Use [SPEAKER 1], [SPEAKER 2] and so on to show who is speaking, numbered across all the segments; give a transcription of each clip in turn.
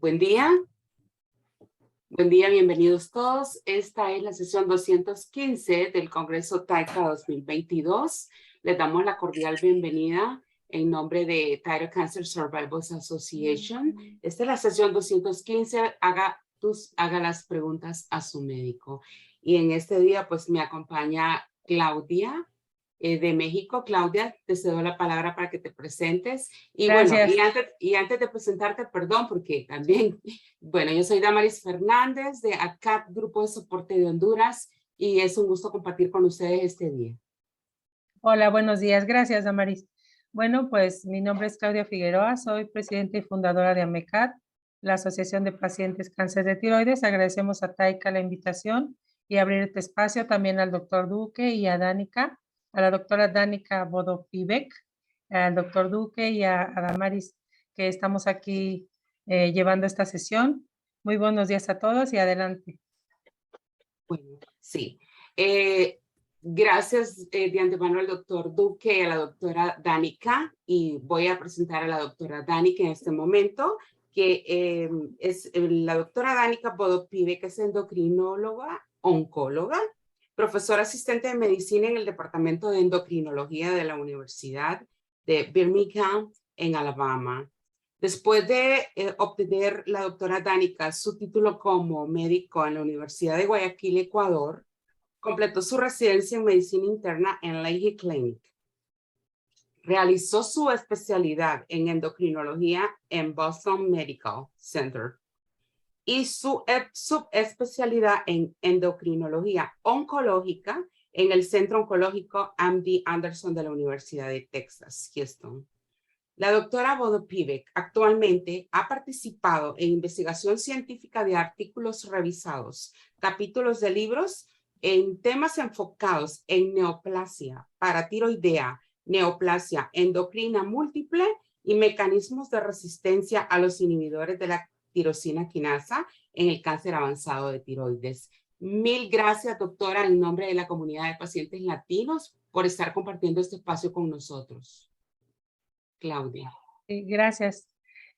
[SPEAKER 1] Buen día. Buen día, bienvenidos todos. Esta es la sesión 215 del Congreso TAICA 2022. Les damos la cordial bienvenida en nombre de Thyroid Cancer Survivors Association. Esta es la sesión 215. Haga las preguntas a su médico. Y en este día, pues, me acompaña Claudia de México. Claudia, te cedo la palabra para que te presentes. Y
[SPEAKER 2] Gracias.
[SPEAKER 1] bueno, antes de presentarte, perdón, porque también, bueno, yo soy Damaris Fernández de ACAT, Grupo de Soporte de Honduras, y es un gusto compartir con ustedes este día.
[SPEAKER 2] Hola, buenos días. Gracias, Damaris. Bueno, pues mi nombre es Claudia Figueroa, soy presidenta y fundadora de AMECAT, la Asociación de Pacientes Cáncer de Tiroides. Agradecemos a TAICA la invitación y abrir este espacio también al doctor Duque y a Danica, a la doctora Danica Vodopivec, al doctor Duque y a Damaris, que estamos aquí llevando esta sesión. Muy buenos días a todos y adelante.
[SPEAKER 1] Bueno, sí. Gracias de antemano al doctor Duque y a la doctora Danica, y voy a presentar a la doctora Danica en este momento, que es la doctora Danica Vodopivec, que es endocrinóloga, oncóloga, profesora asistente de medicina en el Departamento de Endocrinología de la Universidad de Birmingham, en Alabama. Después de obtener la doctora Danica su título como médico en la Universidad de Guayaquil, Ecuador, completó su residencia en medicina interna en Lahey Clinic. Realizó su especialidad en endocrinología en Boston Medical Center y su subespecialidad en endocrinología oncológica en el Centro Oncológico MD Anderson de la Universidad de Texas, Houston. La doctora Vodopivec actualmente ha participado en investigación científica de artículos revisados, capítulos de libros en temas enfocados en neoplasia paratiroidea, neoplasia endocrina múltiple y mecanismos de resistencia a los inhibidores de la tirosina quinasa en el cáncer avanzado de tiroides. Mil gracias, doctora, en nombre de la comunidad de pacientes latinos, por estar compartiendo este espacio con nosotros. Claudia.
[SPEAKER 2] Gracias.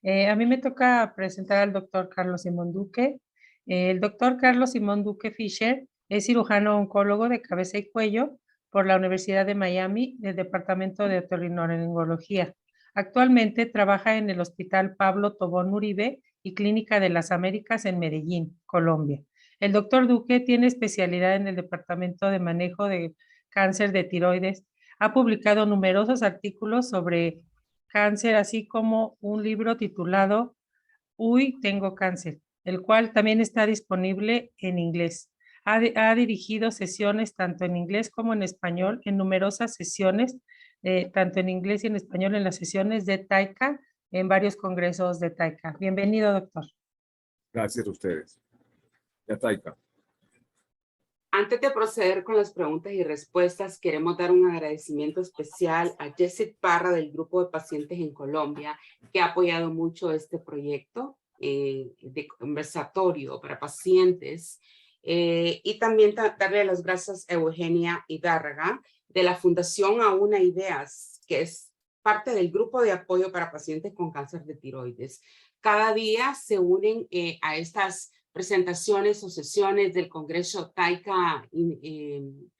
[SPEAKER 2] A mí me toca presentar al doctor Carlos Simón Duque. El doctor Carlos Simón Duque Fisher es cirujano oncólogo de cabeza y cuello por la Universidad de Miami, del Departamento de Otorrinolaringología. Actualmente trabaja en el Hospital Pablo Tobón Uribe y Clínica de las Américas en Medellín, Colombia. El doctor Duque tiene especialidad en el Departamento de Manejo de Cáncer de Tiroides. Ha publicado numerosos artículos sobre cáncer, así como un libro titulado Uy, tengo cáncer, el cual también está disponible en inglés. Ha dirigido sesiones tanto en inglés como en español, en numerosas sesiones, tanto en inglés y en español, en las sesiones de TAICA, en varios congresos de TAICA. Bienvenido, doctor.
[SPEAKER 3] Gracias a ustedes. Ya TAICA.
[SPEAKER 1] Antes de proceder con las preguntas y respuestas, queremos dar un agradecimiento especial a Jessit Parra del Grupo de Pacientes en Colombia, que ha apoyado mucho este proyecto de conversatorio para pacientes. Y también darle las gracias a Eugenia Hidárraga de la Fundación Aúna Ideas, que es parte del grupo de apoyo para pacientes con cáncer de tiroides. Cada día se unen a estas presentaciones o sesiones del Congreso TAICA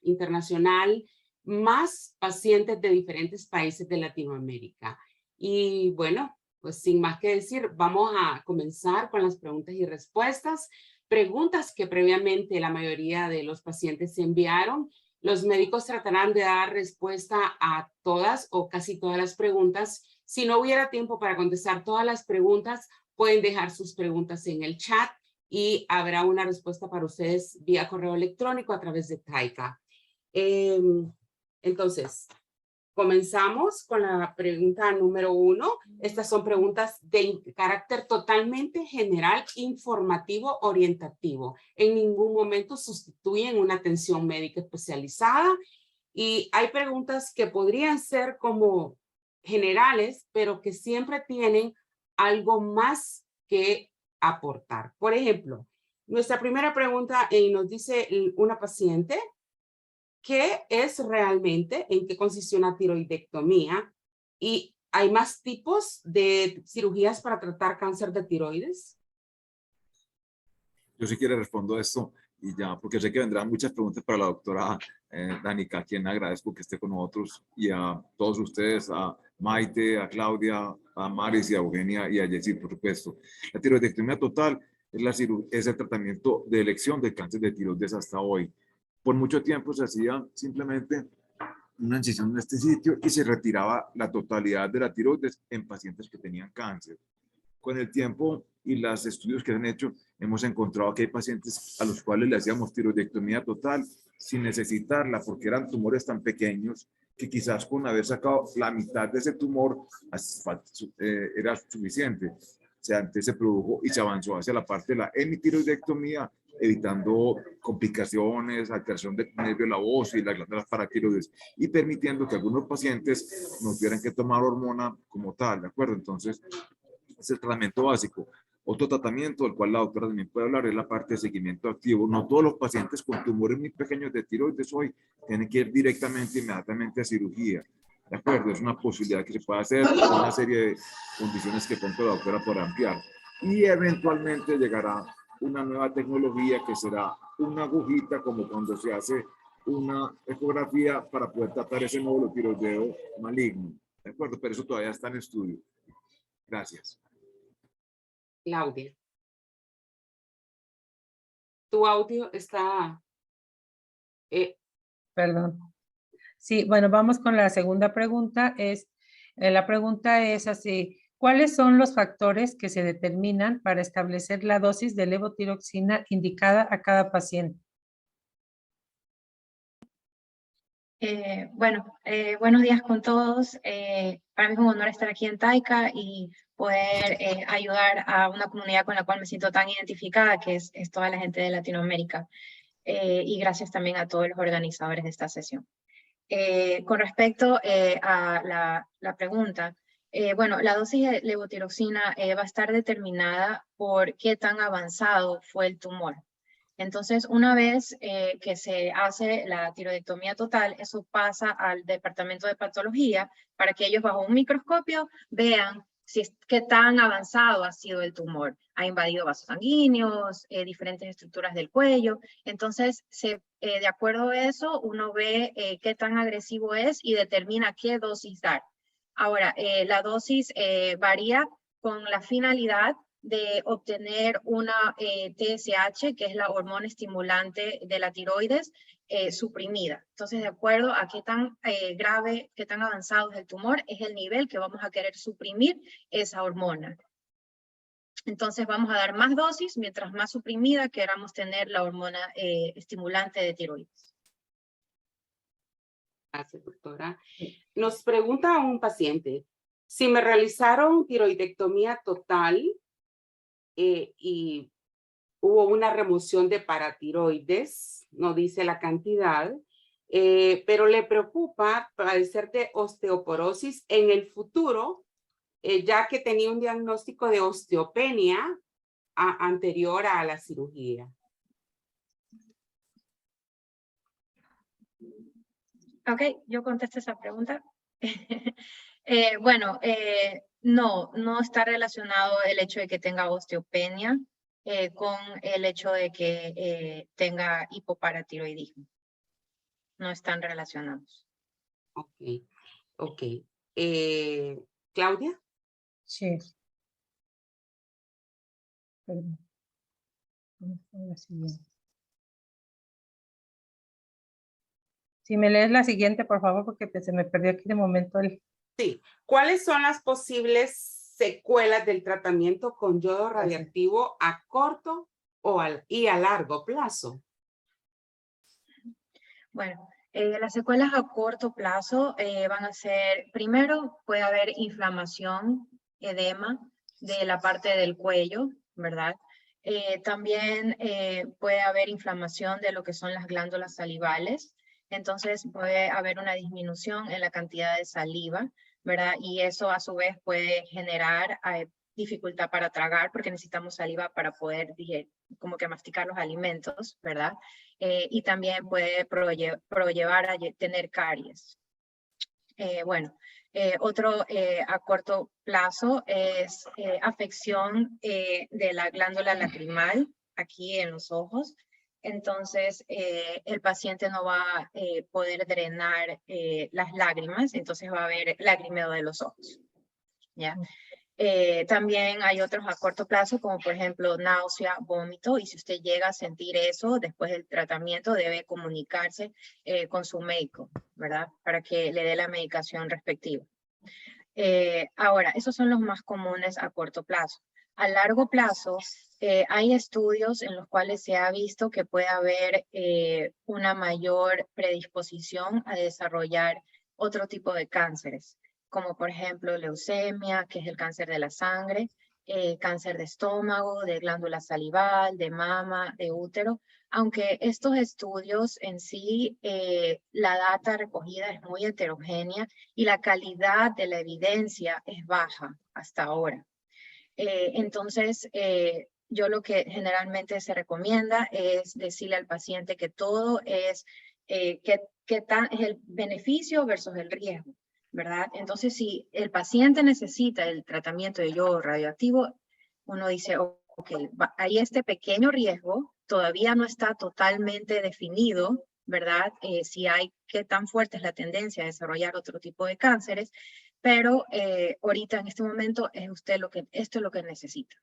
[SPEAKER 1] Internacional, más pacientes de diferentes países de Latinoamérica. Y bueno, pues sin más que decir, vamos a comenzar con las preguntas y respuestas. Preguntas que previamente la mayoría de los pacientes se enviaron. Los médicos tratarán de dar respuesta a todas o casi todas las preguntas. Si no hubiera tiempo para contestar todas las preguntas, pueden dejar sus preguntas en el chat y habrá una respuesta para ustedes vía correo electrónico a través de TAICA. Entonces, comenzamos con la pregunta número 1. Estas son preguntas de carácter totalmente general, informativo, orientativo. En ningún momento sustituyen una atención médica especializada. Y hay preguntas que podrían ser como generales, pero que siempre tienen algo más que aportar. Por ejemplo, nuestra primera pregunta nos dice una paciente: ¿qué es realmente, en qué consiste una tiroidectomía? Y ¿hay más tipos de cirugías para tratar cáncer de tiroides?
[SPEAKER 3] Yo sí quiero responder esto y ya, porque sé que vendrán muchas preguntas para la doctora Danica, a quien agradezco que esté con nosotros, y a todos ustedes, a Maite, a Claudia, a Maris y a Eugenia y a Jessy, por supuesto. La tiroidectomía total es el tratamiento de elección del cáncer de tiroides hasta hoy. Por mucho tiempo se hacía simplemente una incisión en este sitio y se retiraba la totalidad de la tiroides en pacientes que tenían cáncer. Con el tiempo y los estudios que han hecho, hemos encontrado que hay pacientes a los cuales le hacíamos tiroidectomía total sin necesitarla, porque eran tumores tan pequeños que quizás con haber sacado la mitad de ese tumor era suficiente. O sea, antes se produjo y se avanzó hacia la parte de la hemitiroidectomía, evitando complicaciones, alteración del nervio de la voz y las glándulas paratiroides, y permitiendo que algunos pacientes no tuvieran que tomar hormona como tal, ¿de acuerdo? Entonces, es el tratamiento básico. Otro tratamiento del cual la doctora también puede hablar es la parte de seguimiento activo. No todos los pacientes con tumores muy pequeños de tiroides hoy tienen que ir directamente, inmediatamente a cirugía. ¿De acuerdo? Es una posibilidad que se puede hacer, una serie de condiciones que pronto la doctora podrá ampliar. Y eventualmente llegará una nueva tecnología que será una agujita, como cuando se hace una ecografía para poder tratar ese nódulo tiroideo maligno. ¿De acuerdo? Pero eso todavía está en estudio. Gracias.
[SPEAKER 1] Claudia. Tu audio está...
[SPEAKER 2] Perdón. Sí, bueno, vamos con la segunda pregunta. La pregunta es así, ¿cuáles son los factores que se determinan para establecer la dosis de levotiroxina indicada a cada paciente?
[SPEAKER 4] Buenos días con todos. Para mí es un honor estar aquí en Taica y poder ayudar a una comunidad con la cual me siento tan identificada, que es toda la gente de Latinoamérica. Y gracias también a todos los organizadores de esta sesión. Con respecto a la pregunta, bueno, la dosis de levotiroxina va a estar determinada por qué tan avanzado fue el tumor. Entonces, una vez que se hace la tiroidectomía total, eso pasa al departamento de patología para que ellos bajo un microscopio vean qué tan avanzado ha sido el tumor. Ha invadido vasos sanguíneos, diferentes estructuras del cuello. Entonces, de acuerdo a eso, uno ve qué tan agresivo es y determina qué dosis dar. Ahora, la dosis varía con la finalidad de obtener una TSH, que es la hormona estimulante de la tiroides, suprimida. Entonces, de acuerdo a qué tan grave, qué tan avanzado es el tumor, es el nivel que vamos a querer suprimir esa hormona. Entonces, vamos a dar más dosis, mientras más suprimida queramos tener la hormona estimulante de tiroides.
[SPEAKER 1] Gracias, doctora. Nos pregunta un paciente, si me realizaron tiroidectomía total, y hubo una remoción de paratiroides, no dice la cantidad, pero le preocupa padecer de osteoporosis en el futuro, ya que tenía un diagnóstico de osteopenia anterior a la cirugía.
[SPEAKER 4] Ok, yo contesto esa pregunta. No está relacionado el hecho de que tenga osteopenia con el hecho de que tenga hipoparatiroidismo. No están relacionados.
[SPEAKER 1] Ok. ¿Claudia?
[SPEAKER 2] Sí. Perdón. La siguiente. Si me lees la siguiente, por favor, porque se me perdió aquí de momento el...
[SPEAKER 1] Sí. ¿Cuáles son las posibles secuelas del tratamiento con yodo radiactivo a corto y a largo plazo?
[SPEAKER 4] Bueno, las secuelas a corto plazo van a ser, primero puede haber inflamación, edema de la parte del cuello, ¿verdad? También puede haber inflamación de lo que son las glándulas salivales. Entonces puede haber una disminución en la cantidad de saliva, ¿verdad? Y eso a su vez puede generar dificultad para tragar porque necesitamos saliva para poder como que masticar los alimentos, ¿verdad? Y también puede proyectar a tener caries. Otro a corto plazo es afección de la glándula lacrimal aquí en los ojos. Entonces, el paciente no va a poder drenar las lágrimas, entonces va a haber lagrimeo de los ojos. ¿Ya? También hay otros a corto plazo, como por ejemplo náusea, vómito, y si usted llega a sentir eso después del tratamiento, debe comunicarse con su médico, ¿verdad? Para que le dé la medicación respectiva. Ahora, esos son los más comunes a corto plazo. A largo plazo, hay estudios en los cuales se ha visto que puede haber una mayor predisposición a desarrollar otro tipo de cánceres, como por ejemplo leucemia, que es el cáncer de la sangre, cáncer de estómago, de glándula salival, de mama, de útero. Aunque estos estudios en sí, la data recogida es muy heterogénea y la calidad de la evidencia es baja hasta ahora. Entonces, yo lo que generalmente se recomienda es decirle al paciente que todo es, qué tan es el beneficio versus el riesgo, ¿verdad? Entonces, si el paciente necesita el tratamiento de yodo radioactivo, uno dice, ok, hay este pequeño riesgo, todavía no está totalmente definido, ¿verdad? Si hay, qué tan fuerte es la tendencia a desarrollar otro tipo de cánceres, pero ahorita en este momento es usted esto es lo que necesita.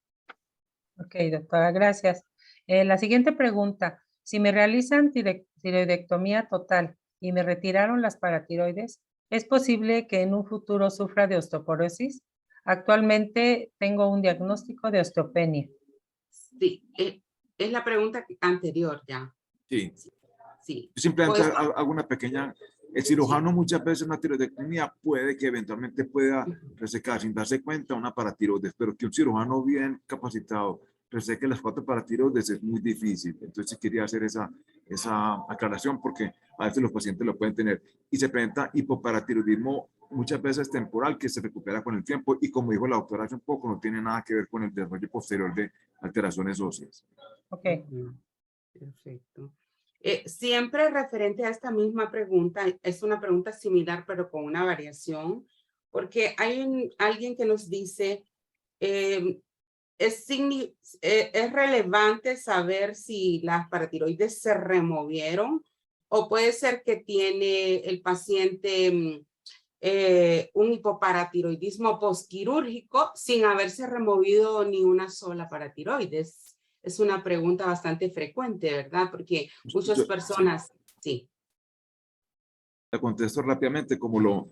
[SPEAKER 2] Ok, doctora, gracias. La siguiente pregunta. Si me realizan tiroidectomía total y me retiraron las paratiroides, ¿es posible que en un futuro sufra de osteoporosis? Actualmente tengo un diagnóstico de osteopenia.
[SPEAKER 1] Sí, es la pregunta anterior ya.
[SPEAKER 3] Sí.
[SPEAKER 1] Sí.
[SPEAKER 3] Yo simplemente
[SPEAKER 1] Pues,
[SPEAKER 3] hago una pequeña... El cirujano muchas veces una tiroidectomía puede que eventualmente pueda resecar sin darse cuenta una paratiroides, pero que un cirujano bien capacitado reseque las 4 paratiroides es muy difícil. Entonces sí quería hacer esa aclaración porque a veces los pacientes lo pueden tener. Y se presenta hipoparatiroidismo muchas veces temporal que se recupera con el tiempo y como dijo la doctora hace un poco, no tiene nada que ver con el desarrollo posterior de alteraciones óseas.
[SPEAKER 2] Ok.
[SPEAKER 1] Perfecto. Siempre referente a esta misma pregunta, es una pregunta similar pero con una variación, porque hay alguien que nos dice, es relevante saber si las paratiroides se removieron o puede ser que tiene el paciente un hipoparatiroidismo postquirúrgico sin haberse removido ni una sola paratiroides. Es una pregunta bastante frecuente, ¿verdad? Porque muchas personas, sí.
[SPEAKER 3] La contesto rápidamente como lo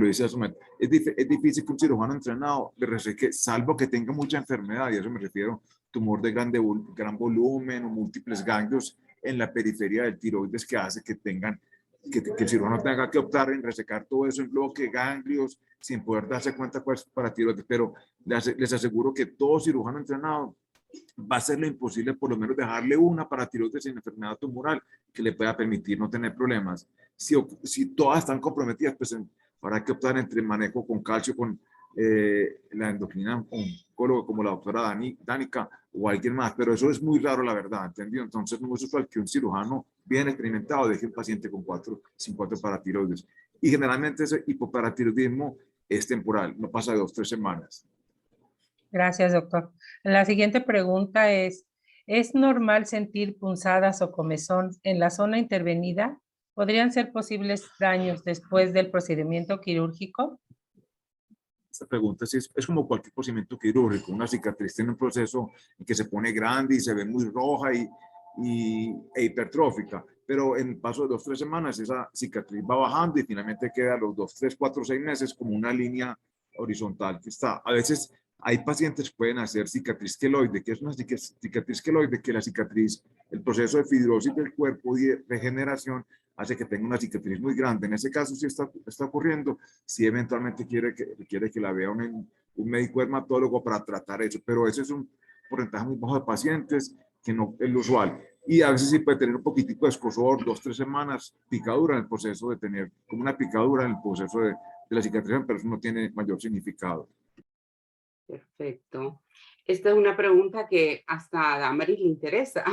[SPEAKER 3] dice hace un momento. Es difícil que un cirujano entrenado le reseque, salvo que tenga mucha enfermedad, y a eso me refiero, tumor de gran volumen o múltiples ganglios en la periferia del tiroides que hace que el cirujano tenga que optar en resecar todo eso en bloque, ganglios, sin poder darse cuenta cuál es para tiroides. Pero les aseguro que todo cirujano entrenado va a hacer lo imposible por lo menos dejarle una paratiroides sin enfermedad tumoral que le pueda permitir no tener problemas. Si todas están comprometidas, pues habrá que optar entre manejo con calcio, con la endocrina oncóloga como la doctora Danica o alguien más, pero eso es muy raro la verdad, ¿entendido? Entonces no es usual que un cirujano bien experimentado deje un paciente con 4 paratiroides. Y generalmente ese hipoparatiroidismo es temporal, no pasa de 2-3 semanas.
[SPEAKER 2] Gracias, doctor. La siguiente pregunta ¿es normal sentir punzadas o comezón en la zona intervenida? ¿Podrían ser posibles daños después del procedimiento quirúrgico?
[SPEAKER 3] Esta pregunta es como cualquier procedimiento quirúrgico. Una cicatriz tiene un proceso en que se pone grande y se ve muy roja e hipertrófica, pero en el paso de 2-3 semanas esa cicatriz va bajando y finalmente queda a los 2-3, 4, 6 meses como una línea horizontal que está. A veces hay pacientes que pueden hacer cicatriz queloide, que es una cicatriz queloide, que la cicatriz, el proceso de fibrosis del cuerpo y de regeneración hace que tenga una cicatriz muy grande. En ese caso sí está ocurriendo, si eventualmente quiere que la vea un médico dermatólogo para tratar eso, pero ese es un porcentaje muy bajo de pacientes que no es lo usual. Y a veces sí puede tener un poquitico de escozor, 2-3 semanas, picadura en el proceso de tener, como una picadura en el proceso de la cicatrización, pero eso no tiene mayor significado.
[SPEAKER 1] Perfecto. Esta es una pregunta que hasta a Damaris le interesa.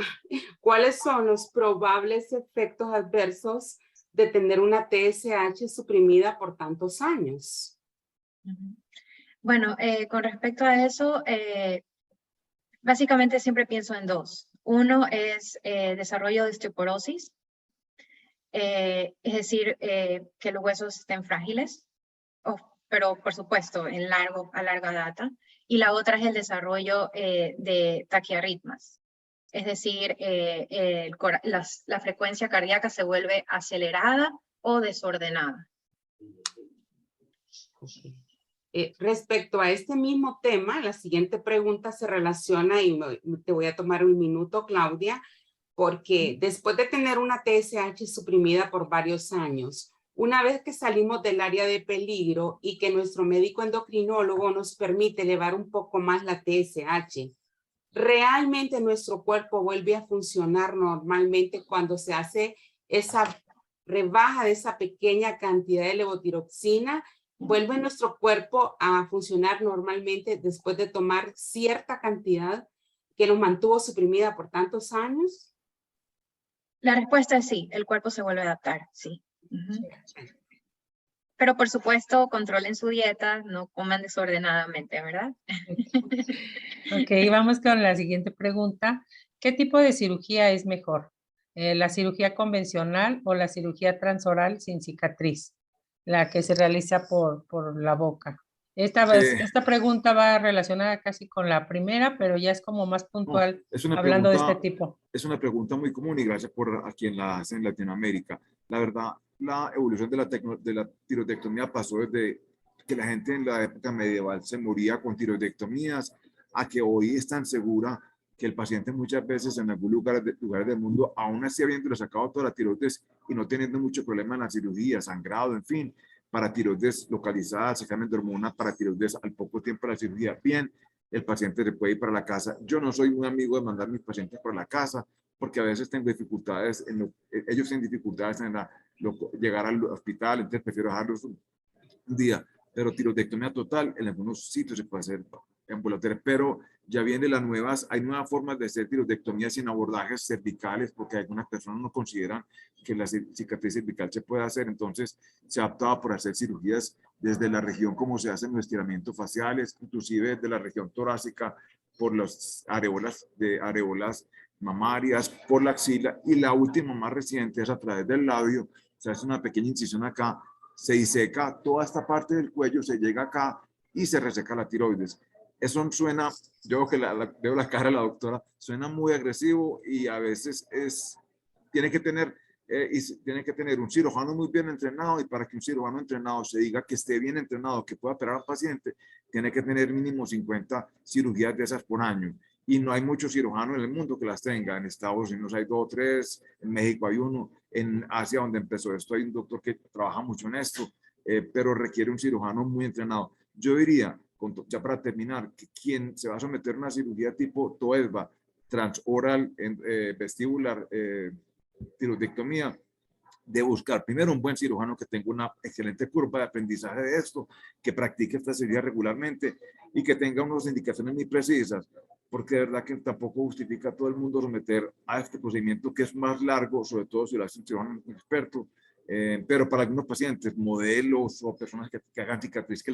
[SPEAKER 1] ¿Cuáles son los probables efectos adversos de tener una TSH suprimida por tantos años?
[SPEAKER 4] Bueno, con respecto a eso, básicamente siempre pienso en dos. Uno es desarrollo de osteoporosis, es decir, que los huesos estén frágiles, pero por supuesto a larga data. Y la otra es el desarrollo de taquiarritmas, es decir, la frecuencia cardíaca se vuelve acelerada o desordenada.
[SPEAKER 1] Respecto a este mismo tema, la siguiente pregunta se relaciona, y te voy a tomar un minuto, Claudia, porque después de tener una TSH suprimida por varios años, una vez que salimos del área de peligro y que nuestro médico endocrinólogo nos permite elevar un poco más la TSH, ¿realmente nuestro cuerpo vuelve a funcionar normalmente cuando se hace esa rebaja de esa pequeña cantidad de levotiroxina? ¿Vuelve nuestro cuerpo a funcionar normalmente después de tomar cierta cantidad que nos mantuvo suprimida por tantos años?
[SPEAKER 4] La respuesta es sí, el cuerpo se vuelve a adaptar, sí. Pero por supuesto, controlen su dieta, no coman desordenadamente, ¿verdad?
[SPEAKER 2] Ok, vamos con la siguiente pregunta. ¿Qué tipo de cirugía es mejor? ¿La cirugía convencional o la cirugía transoral sin cicatriz? La que se realiza por la boca. Esta pregunta va relacionada casi con la primera, pero ya es como más puntual hablando de este tipo.
[SPEAKER 3] Es una pregunta muy común y gracias por a quien la hace en Latinoamérica. La verdad, la evolución de la tiroidectomía pasó desde que la gente en la época medieval se moría con tiroidectomías a que hoy es tan segura que el paciente muchas veces en algún lugares del mundo, aún así habiéndole sacado toda la tiroides y no teniendo mucho problema en la cirugía, sangrado, en fin, para tiroides localizadas, examen de hormonas para tiroides al poco tiempo de la cirugía, bien, el paciente se puede ir para la casa. Yo no soy un amigo de mandar a mis pacientes para la casa porque a veces tengo dificultades, ellos tienen dificultades en llegar al hospital, entonces prefiero dejarlos un día. Pero tiroidectomía total en algunos sitios se puede hacer ambulatoria, pero ya viene hay nuevas formas de hacer tiroidectomía sin abordajes cervicales, porque algunas personas no consideran que la cicatriz cervical se puede hacer, entonces se ha optado por hacer cirugías desde la región como se hacen los estiramientos faciales, inclusive desde la región torácica, por las areolas mamarias, por la axila, y la última más reciente es a través del labio, se hace una pequeña incisión acá, se diseca toda esta parte del cuello, se llega acá y se reseca la tiroides. Eso suena, yo que veo la cara de la doctora, suena muy agresivo y a veces tiene que tener un cirujano muy bien entrenado, y para que un cirujano entrenado se diga que esté bien entrenado, que pueda operar a un paciente, tiene que tener mínimo 50 cirugías de esas por año. Y no hay muchos cirujanos en el mundo que las tengan. En Estados Unidos hay 2 o 3, en México hay 1, en Asia, donde empezó esto, hay un doctor que trabaja mucho en esto, pero requiere un cirujano muy entrenado. Yo diría, ya para terminar, que quien se va a someter a una cirugía tipo TOESBA, transoral, vestibular, tiroidectomía, de buscar primero un buen cirujano que tenga una excelente curva de aprendizaje de esto, que practique esta cirugía regularmente y que tenga unas indicaciones muy precisas, porque de verdad que tampoco justifica a todo el mundo someter a este procedimiento que es más largo, sobre todo si lo hace un cirujano experto, pero para algunos pacientes, modelos o personas que hagan cicatriz que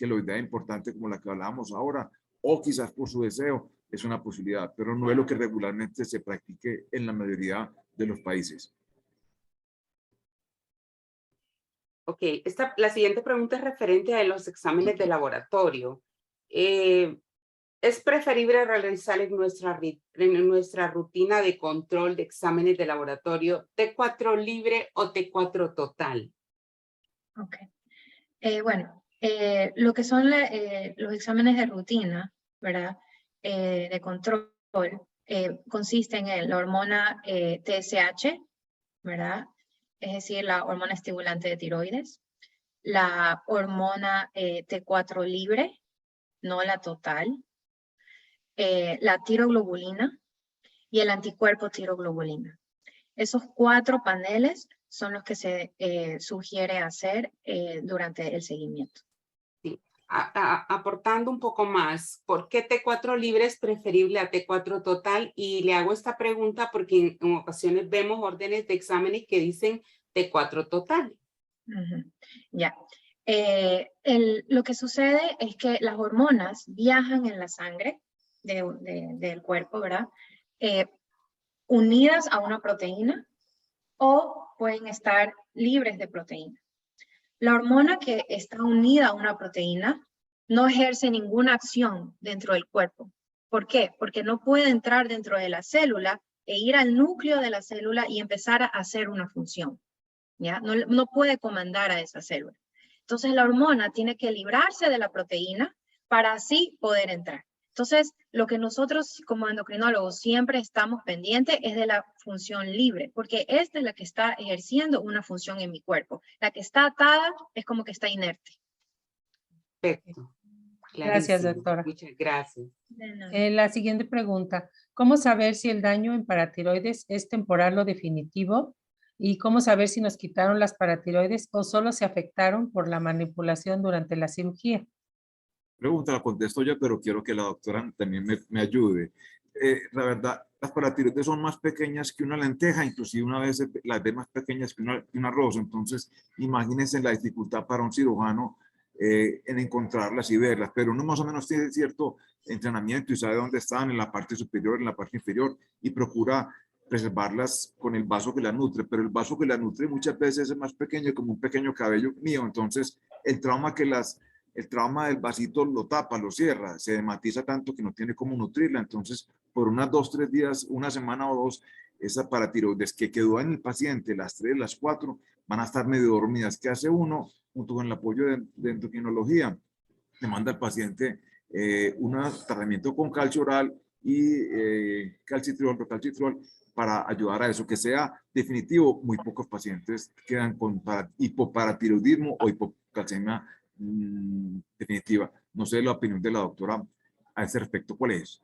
[SPEAKER 3] lo idea importante como la que hablábamos ahora, o quizás por su deseo, es una posibilidad, pero no es lo que regularmente se practique en la mayoría de los países.
[SPEAKER 1] Ok, la siguiente pregunta es referente a los exámenes de laboratorio. ¿Es preferible realizar en nuestra rutina de control de exámenes de laboratorio T4 libre o T4 total?
[SPEAKER 4] Ok. Bueno, lo que son los exámenes de rutina, ¿verdad? De control, consisten en la hormona TSH, ¿verdad? Es decir, la hormona estimulante de tiroides, la hormona T4 libre, no la total, la tiroglobulina y el anticuerpo tiroglobulina. Esos 4 paneles son los que se sugiere hacer durante el seguimiento.
[SPEAKER 1] Sí. Aportando un poco más, ¿por qué T4 libre es preferible a T4 total? Y le hago esta pregunta porque en ocasiones vemos órdenes de exámenes que dicen T4 total.
[SPEAKER 4] Ya. Lo que sucede es que las hormonas viajan en la sangre del cuerpo, ¿verdad? Unidas a una proteína o pueden estar libres de proteína. La hormona que está unida a una proteína no ejerce ninguna acción dentro del cuerpo. ¿Por qué? Porque no puede entrar dentro de la célula e ir al núcleo de la célula y empezar a hacer una función. ¿Ya? No puede comandar a esa célula. Entonces la hormona tiene que librarse de la proteína para así poder entrar. Entonces, lo que nosotros como endocrinólogos siempre estamos pendientes es de la función libre, porque esta es la que está ejerciendo una función en mi cuerpo. La que está atada es como que está inerte.
[SPEAKER 1] Perfecto.
[SPEAKER 2] Gracias,
[SPEAKER 1] Clarísimo.
[SPEAKER 2] doctora.
[SPEAKER 1] Muchas gracias.
[SPEAKER 2] La siguiente pregunta. ¿Cómo saber si el daño en paratiroides es temporal o definitivo? ¿Y cómo saber si nos quitaron las paratiroides o solo se afectaron por la manipulación durante la cirugía?
[SPEAKER 3] Pregunta la contesto yo, pero quiero que la doctora también me ayude. La verdad, las paratiroides son más pequeñas que una lenteja, inclusive una vez las ve más pequeñas que un arroz. Entonces, imagínense la dificultad para un cirujano en encontrarlas y verlas, pero uno más o menos tiene cierto entrenamiento y sabe dónde están, en la parte superior, en la parte inferior, y procura preservarlas con el vaso que las nutre, pero el vaso que las nutre muchas veces es más pequeño, como un pequeño cabello mío. Entonces, el trauma del vasito lo tapa, lo cierra, se hematiza tanto que no tiene cómo nutrirla. Entonces, por unas 2, 3 días, una semana o 2, esa paratiroides que quedó en el paciente, las 3, las 4, van a estar medio dormidas. ¿Qué hace uno? Junto con el apoyo de endocrinología, le manda al paciente un tratamiento con calcio oral y calcitriol, procalcitriol, para ayudar a eso, que sea definitivo. Muy pocos pacientes quedan con hipoparatiroidismo o hipocalcemia definitiva. No sé la opinión de la doctora a ese respecto, ¿cuál es?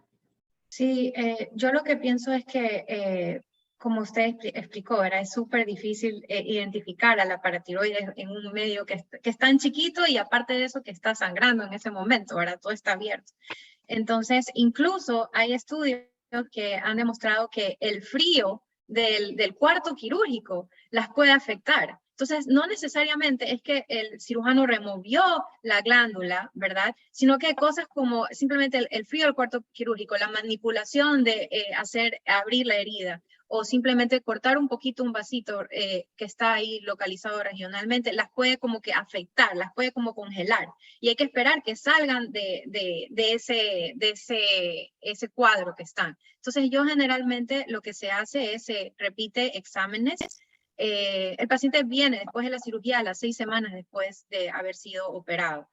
[SPEAKER 4] Sí, yo lo que pienso es que, como usted explicó, ¿verdad? Es súper difícil identificar a la paratiroides en un medio que es tan chiquito y aparte de eso que está sangrando en ese momento, ¿verdad? Todo está abierto. Entonces, incluso hay estudios que han demostrado que el frío del cuarto quirúrgico las puede afectar. Entonces, no necesariamente es que el cirujano removió la glándula, ¿verdad? Sino que cosas como simplemente el frío del cuarto quirúrgico, la manipulación de abrir la herida, o simplemente cortar un poquito un vasito que está ahí localizado regionalmente, las puede como que afectar, las puede como congelar. Y hay que esperar que salgan de ese cuadro que están. Entonces, yo generalmente lo que se hace es se repite exámenes. El paciente viene después de la cirugía a las 6 semanas después de haber sido operado.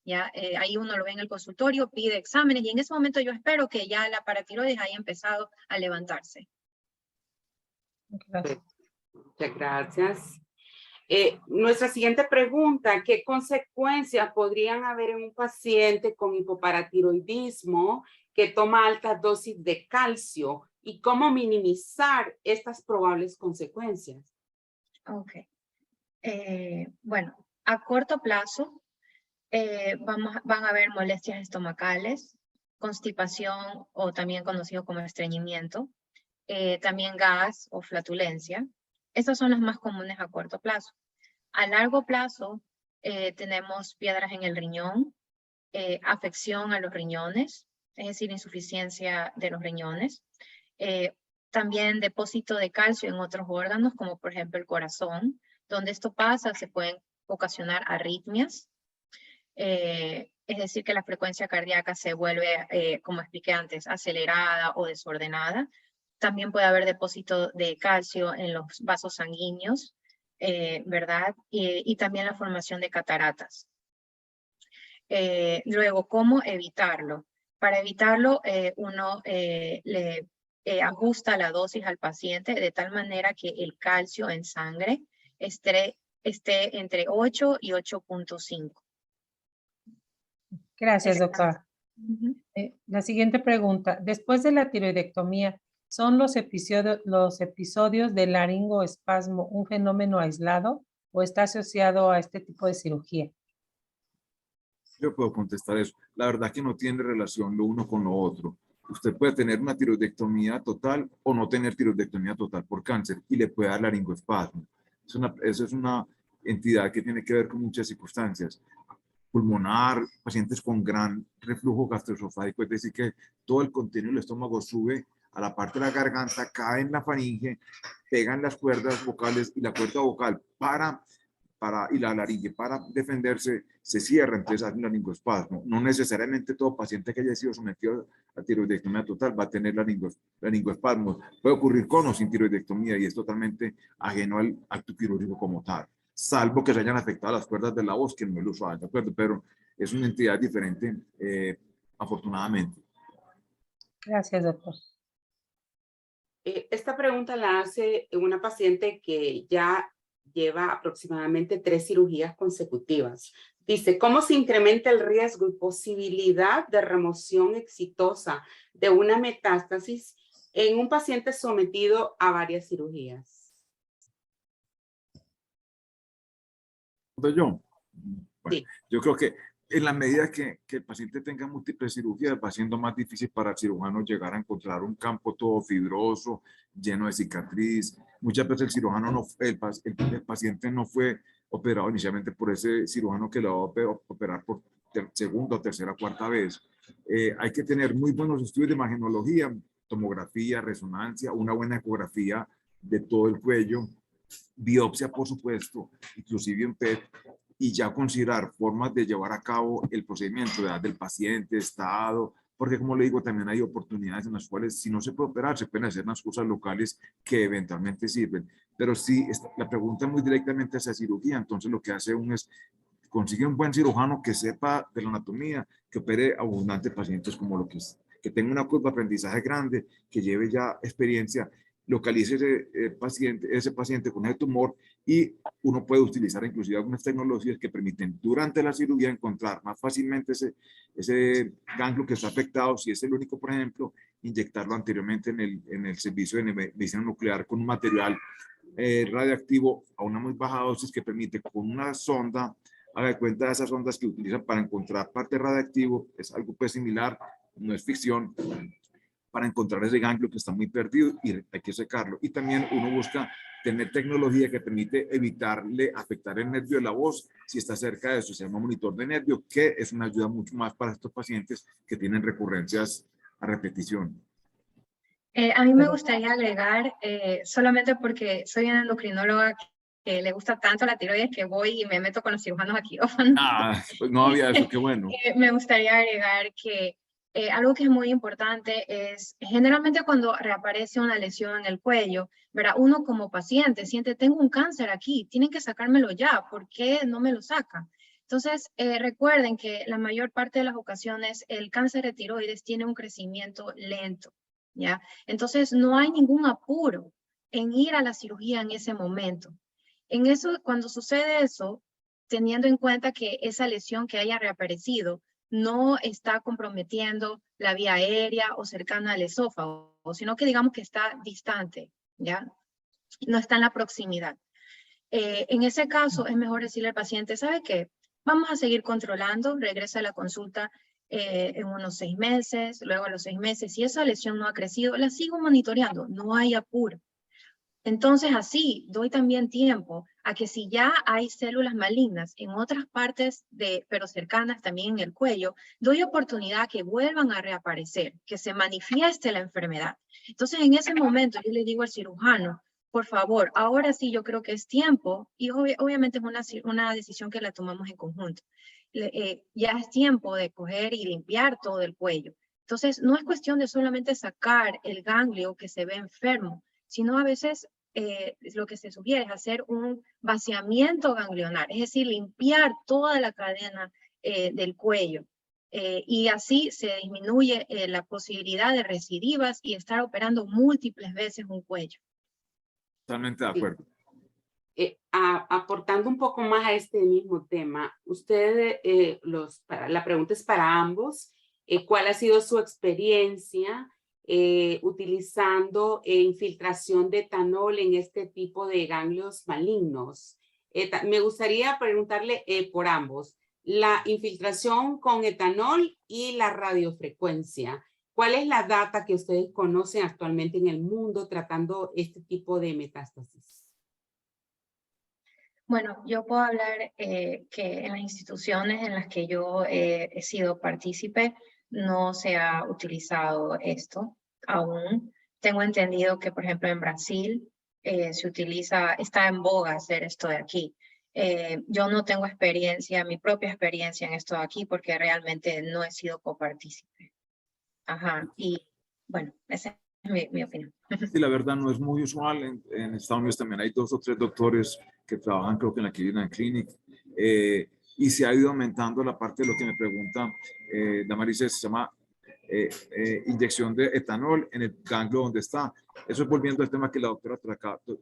[SPEAKER 4] ¿Ya? Ahí uno lo ve en el consultorio, pide exámenes y en ese momento yo espero que ya la paratiroides haya empezado a levantarse.
[SPEAKER 2] Gracias.
[SPEAKER 1] Muchas gracias. Nuestra siguiente pregunta: ¿qué consecuencias podrían haber en un paciente con hipoparatiroidismo que toma altas dosis de calcio y cómo minimizar estas probables consecuencias?
[SPEAKER 4] Ok. Bueno, a corto plazo van a haber molestias estomacales, constipación o también conocido como estreñimiento, también gas o flatulencia. Estas son las más comunes a corto plazo. A largo plazo tenemos piedras en el riñón, afección a los riñones, es decir, insuficiencia de los riñones, también depósito de calcio en otros órganos, como por ejemplo el corazón. Donde esto pasa, se pueden ocasionar arritmias, es decir, que la frecuencia cardíaca se vuelve, como expliqué antes, acelerada o desordenada. También puede haber depósito de calcio en los vasos sanguíneos, ¿verdad? Y también la formación de cataratas. Luego, ¿cómo evitarlo? Para evitarlo, uno le ajusta la dosis al paciente de tal manera que el calcio en sangre esté entre 8 y 8.5.
[SPEAKER 2] Gracias, doctora. La siguiente pregunta. Después de la tiroidectomía, ¿son los episodios de laringoespasmo un fenómeno aislado o está asociado a este tipo de cirugía?
[SPEAKER 3] Yo puedo contestar eso. La verdad que no tiene relación lo uno con lo otro. Usted puede tener una tiroidectomía total o no tener tiroidectomía total por cáncer y le puede dar laringoespasmo. Eso es una entidad que tiene que ver con muchas circunstancias. Pulmonar, pacientes con gran reflujo gastroesofágico, es decir, que todo el contenido del estómago sube a la parte de la garganta, cae en la faringe, pegan las cuerdas vocales y la cuerda vocal y la laringe para defenderse se cierra, entonces hace un laringoespasmo. No necesariamente todo paciente que haya sido sometido a tiroidectomía total va a tener laringoespasmo. Puede ocurrir con o sin tiroidectomía y es totalmente ajeno al acto quirúrgico como tal, salvo que se hayan afectado las cuerdas de la voz, que no es lo usual, ¿de acuerdo? Pero es una entidad diferente, afortunadamente.
[SPEAKER 2] Gracias, doctor.
[SPEAKER 1] Esta pregunta la hace una paciente que ya lleva aproximadamente 3 cirugías consecutivas. Dice, ¿cómo se incrementa el riesgo y posibilidad de remoción exitosa de una metástasis en un paciente sometido a varias cirugías?
[SPEAKER 3] Bueno,
[SPEAKER 1] Sí.
[SPEAKER 3] yo creo que en la medida que el paciente tenga múltiples cirugías, va siendo más difícil para el cirujano llegar a encontrar un campo todo fibroso, lleno de cicatriz. Muchas veces el cirujano el paciente no fue operado inicialmente por ese cirujano que lo va a operar por segunda, tercera, cuarta vez. Hay que tener muy buenos estudios de imagenología, tomografía, resonancia, una buena ecografía de todo el cuello, biopsia, por supuesto, inclusive en PET, y ya considerar formas de llevar a cabo el procedimiento, edad del paciente, estado, porque como le digo, también hay oportunidades en las cuales si no se puede operar, se pueden hacer unas cosas locales que eventualmente sirven. Pero si la pregunta muy directamente hacia cirugía, entonces lo que hace uno es consigue un buen cirujano que sepa de la anatomía, que opere abundantes pacientes como lo que es, que tenga una curva de aprendizaje grande, que lleve ya experiencia, localice ese paciente con ese tumor y uno puede utilizar inclusive algunas tecnologías que permiten durante la cirugía encontrar más fácilmente ese ganglio que está afectado, si es el único, por ejemplo, inyectarlo anteriormente en el servicio de medicina nuclear con un material radioactivo a una muy baja dosis que permite con una sonda, haga de cuenta de esas ondas que utilizan para encontrar parte radioactivo, es algo pues similar, no es ficción, para encontrar ese ganglio que está muy perdido y hay que secarlo. Y también uno busca tener tecnología que permite evitarle afectar el nervio de la voz si está cerca de eso, se llama monitor de nervio, que es una ayuda mucho más para estos pacientes que tienen recurrencias a repetición.
[SPEAKER 4] A mí me gustaría agregar, solamente porque soy una endocrinóloga que le gusta tanto la tiroides que voy y me meto con los cirujanos a quirófano.
[SPEAKER 3] Pues no había eso, qué bueno.
[SPEAKER 4] Me gustaría agregar que algo que es muy importante es, generalmente cuando reaparece una lesión en el cuello, ¿verdad? Uno como paciente siente, tengo un cáncer aquí, tienen que sacármelo ya, ¿por qué no me lo sacan? Entonces, recuerden que la mayor parte de las ocasiones el cáncer de tiroides tiene un crecimiento lento, ¿ya? Entonces, no hay ningún apuro en ir a la cirugía en ese momento. En eso, cuando sucede eso, teniendo en cuenta que esa lesión que haya reaparecido no está comprometiendo la vía aérea o cercana al esófago, sino que digamos que está distante, ¿ya? No está en la proximidad. En ese caso, es mejor decirle al paciente, ¿sabe qué? Vamos a seguir controlando, regresa a la consulta en unos 6 meses, luego a los 6 meses, si esa lesión no ha crecido, la sigo monitoreando, no hay apuro. Entonces así doy también tiempo a que si ya hay células malignas en otras partes, pero cercanas también en el cuello, doy oportunidad que vuelvan a reaparecer, que se manifieste la enfermedad. Entonces en ese momento yo le digo al cirujano, por favor, ahora sí yo creo que es tiempo, y obviamente es una decisión que la tomamos en conjunto. Ya es tiempo de coger y limpiar todo el cuello. Entonces no es cuestión de solamente sacar el ganglio que se ve enfermo, sino a veces lo que se sugiere es hacer un vaciamiento ganglionar, es decir, limpiar toda la cadena del cuello. Y así se disminuye la posibilidad de recidivas y estar operando múltiples veces un cuello.
[SPEAKER 3] Totalmente de acuerdo.
[SPEAKER 1] Aportando un poco más a este mismo tema, ustedes, la pregunta es para ambos, ¿cuál ha sido su experiencia utilizando infiltración de etanol en este tipo de ganglios malignos? Me gustaría preguntarle por ambos, la infiltración con etanol y la radiofrecuencia. ¿Cuál es la data que ustedes conocen actualmente en el mundo tratando este tipo de metástasis?
[SPEAKER 4] Bueno, yo puedo hablar que en las instituciones en las que yo he sido partícipe no se ha utilizado esto aún. Tengo entendido que, por ejemplo, en Brasil se utiliza, está en boga hacer esto de aquí. Yo no tengo experiencia, mi propia experiencia en esto de aquí, porque realmente no he sido copartícipe. Ajá, y bueno, esa es mi opinión.
[SPEAKER 3] Sí, la verdad no es muy usual. En Estados Unidos también hay 2 o 3 doctores que trabajan, creo que en la Cleveland Clinic, y se ha ido aumentando la parte de lo que me pregunta Damaris, se llama inyección de etanol en el ganglio donde está. Eso es volviendo al tema que la doctora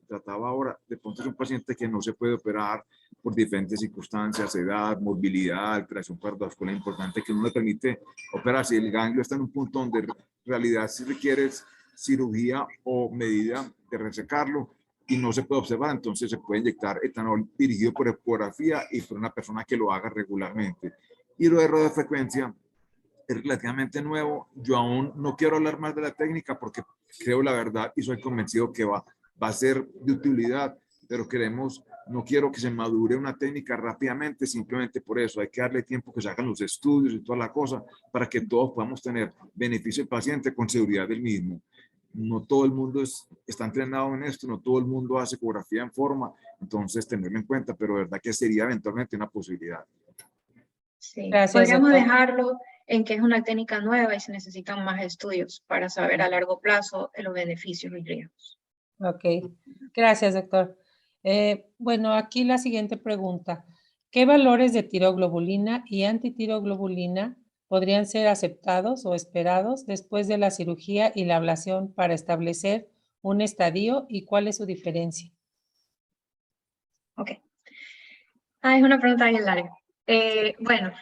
[SPEAKER 3] trataba ahora. De pronto es un paciente que no se puede operar por diferentes circunstancias, edad, movilidad, alteración cardiovascular importante, que no le permite operar. Si el ganglio está en un punto donde en realidad si requieres cirugía o medida de resecarlo y no se puede observar, entonces se puede inyectar etanol dirigido por ecografía y por una persona que lo haga regularmente. Y lo de radiofrecuencia es relativamente nuevo. Yo aún no quiero hablar más de la técnica porque creo la verdad y soy convencido que va a ser de utilidad, pero no quiero que se madure una técnica rápidamente, simplemente por eso hay que darle tiempo que se hagan los estudios y toda la cosa para que todos podamos tener beneficio del paciente con seguridad del mismo. No todo el mundo está entrenado en esto, no todo el mundo hace ecografía en forma, entonces tenerlo en cuenta, pero de verdad que sería eventualmente una posibilidad.
[SPEAKER 4] Sí,
[SPEAKER 2] Gracias,
[SPEAKER 4] podríamos
[SPEAKER 2] doctor.
[SPEAKER 4] dejarlo en que es una técnica nueva y se necesitan más estudios para saber a largo plazo los beneficios y riesgos.
[SPEAKER 2] Ok, gracias, doctor. Bueno, aquí la siguiente pregunta. ¿Qué valores de tiroglobulina y antitiroglobulina podrían ser aceptados o esperados después de la cirugía y la ablación para establecer un estadio y cuál es su diferencia?
[SPEAKER 4] Ok. Es una pregunta bien larga. Bueno,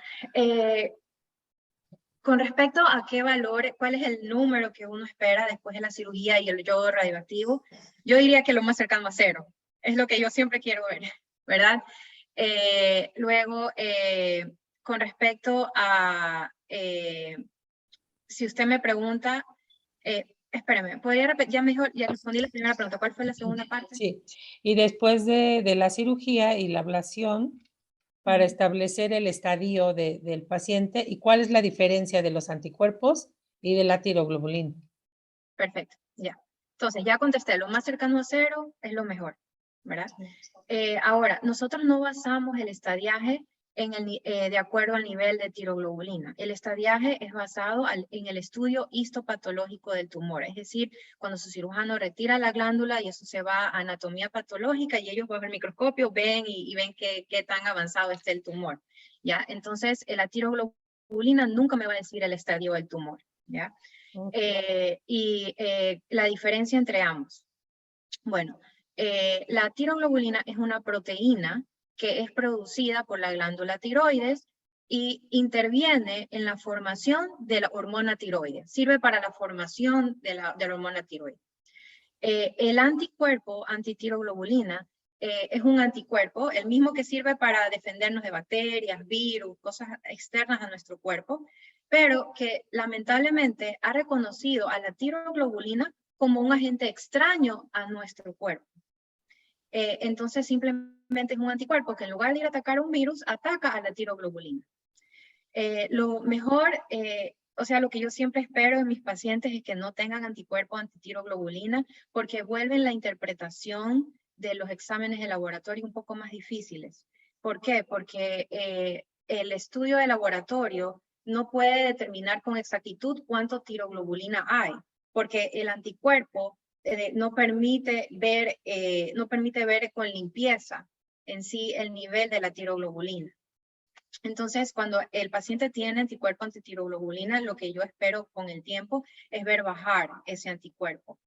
[SPEAKER 4] con respecto a qué valor, cuál es el número que uno espera después de la cirugía y el yodo radioactivo, yo diría que lo más cercano a 0. Es lo que yo siempre quiero ver, ¿verdad? Luego, con respecto a, si usted me pregunta, espérame, ¿podría repetir? Ya respondí la primera pregunta. ¿Cuál fue la segunda parte?
[SPEAKER 2] Sí, y después de la cirugía y la ablación, para establecer el estadio del paciente y cuál es la diferencia de los anticuerpos y de la tiroglobulina. Perfecto,
[SPEAKER 4] ya. Entonces, ya contesté, lo más cercano a 0 es lo mejor, ¿verdad? Ahora, nosotros no basamos el estadiaje de acuerdo al nivel de tiroglobulina. El estadiaje es basado en el estudio histopatológico del tumor, es decir, cuando su cirujano retira la glándula y eso se va a anatomía patológica y ellos bajo el microscopio ven y ven qué tan avanzado está el tumor, ¿ya? Entonces, la tiroglobulina nunca me va a decir el estadio del tumor, ¿ya? La diferencia entre ambos. Bueno, la tiroglobulina es una proteína que es producida por la glándula tiroides y interviene en la formación de la hormona tiroides. Sirve para la formación de la hormona tiroides. El anticuerpo antitiroglobulina es un anticuerpo, el mismo que sirve para defendernos de bacterias, virus, cosas externas a nuestro cuerpo, pero que lamentablemente ha reconocido a la tiroglobulina como un agente extraño a nuestro cuerpo. Entonces simplemente es un anticuerpo que en lugar de ir a atacar un virus, ataca a la tiroglobulina. Lo mejor, o sea, lo que yo siempre espero en mis pacientes es que no tengan anticuerpos antitiroglobulina porque vuelven la interpretación de los exámenes de laboratorio un poco más difíciles. ¿Por qué? Porque el estudio de laboratorio no puede determinar con exactitud cuánto tiroglobulina hay, porque el anticuerpo no permite ver con limpieza en sí el nivel de la tiroglobulina. Entonces, cuando el paciente tiene anticuerpo antitiroglobulina, lo que yo espero con el tiempo es ver bajar ese anticuerpo,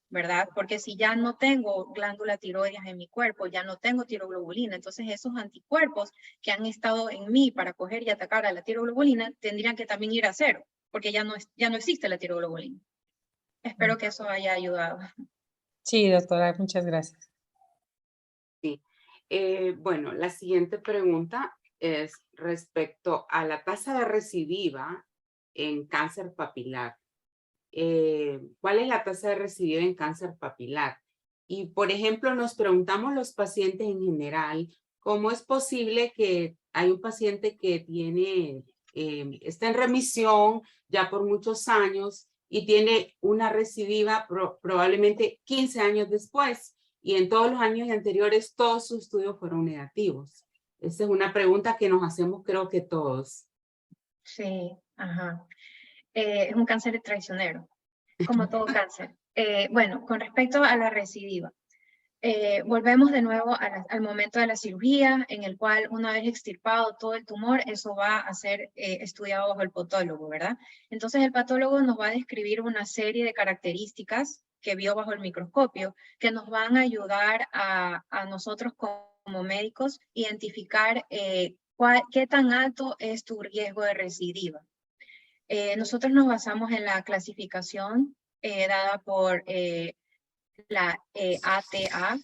[SPEAKER 4] ¿verdad? Porque si ya no tengo glándulas tiroides en mi cuerpo, ya no tengo tiroglobulina, entonces esos anticuerpos que han estado en mí para coger y atacar a la tiroglobulina tendrían que también ir a 0, porque ya no existe la tiroglobulina. Espero que eso haya ayudado.
[SPEAKER 2] Sí, doctora, muchas gracias.
[SPEAKER 1] Sí. Bueno, la siguiente pregunta es respecto a la tasa de recidiva en cáncer papilar. ¿Cuál es la tasa de recidiva en cáncer papilar? Y, por ejemplo, nos preguntamos los pacientes en general ¿cómo es posible que hay un paciente que está en remisión ya por muchos años y tiene una recidiva probablemente 15 años después, y en todos los años anteriores todos sus estudios fueron negativos? Esa es una pregunta que nos hacemos, creo que todos.
[SPEAKER 4] Sí, ajá. Es un cáncer traicionero, como todo cáncer. Bueno, con respecto a la recidiva, volvemos de nuevo al momento de la cirugía, en el cual una vez extirpado todo el tumor, eso va a ser estudiado bajo el patólogo, ¿verdad? Entonces el patólogo nos va a describir una serie de características que vio bajo el microscopio, que nos van a ayudar a nosotros como médicos identificar qué tan alto es tu riesgo de recidiva. Nosotros nos basamos en la clasificación dada por la ATA,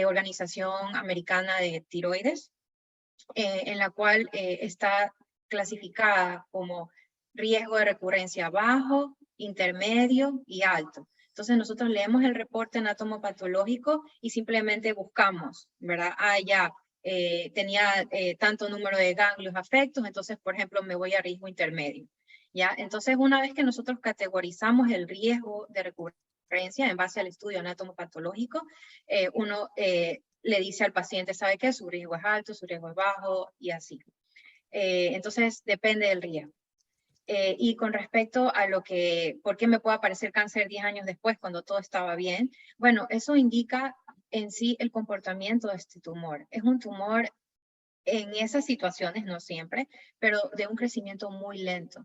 [SPEAKER 4] Organización Americana de Tiroides, en la cual está clasificada como riesgo de recurrencia bajo, intermedio y alto. Entonces nosotros leemos el reporte anatomopatológico y simplemente buscamos, ¿verdad? Ya tenía tanto número de ganglios afectos, entonces, por ejemplo, me voy a riesgo intermedio. ¿Ya? Entonces, una vez que nosotros categorizamos el riesgo de recurrencia en base al estudio anatomopatológico, uno le dice al paciente, ¿sabe qué? Su riesgo es alto, su riesgo es bajo y así. Entonces, depende del riesgo. Y con respecto a ¿por qué me puede aparecer cáncer 10 años después cuando todo estaba bien? Bueno, eso indica en sí el comportamiento de este tumor. Es un tumor en esas situaciones, no siempre, pero de un crecimiento muy lento,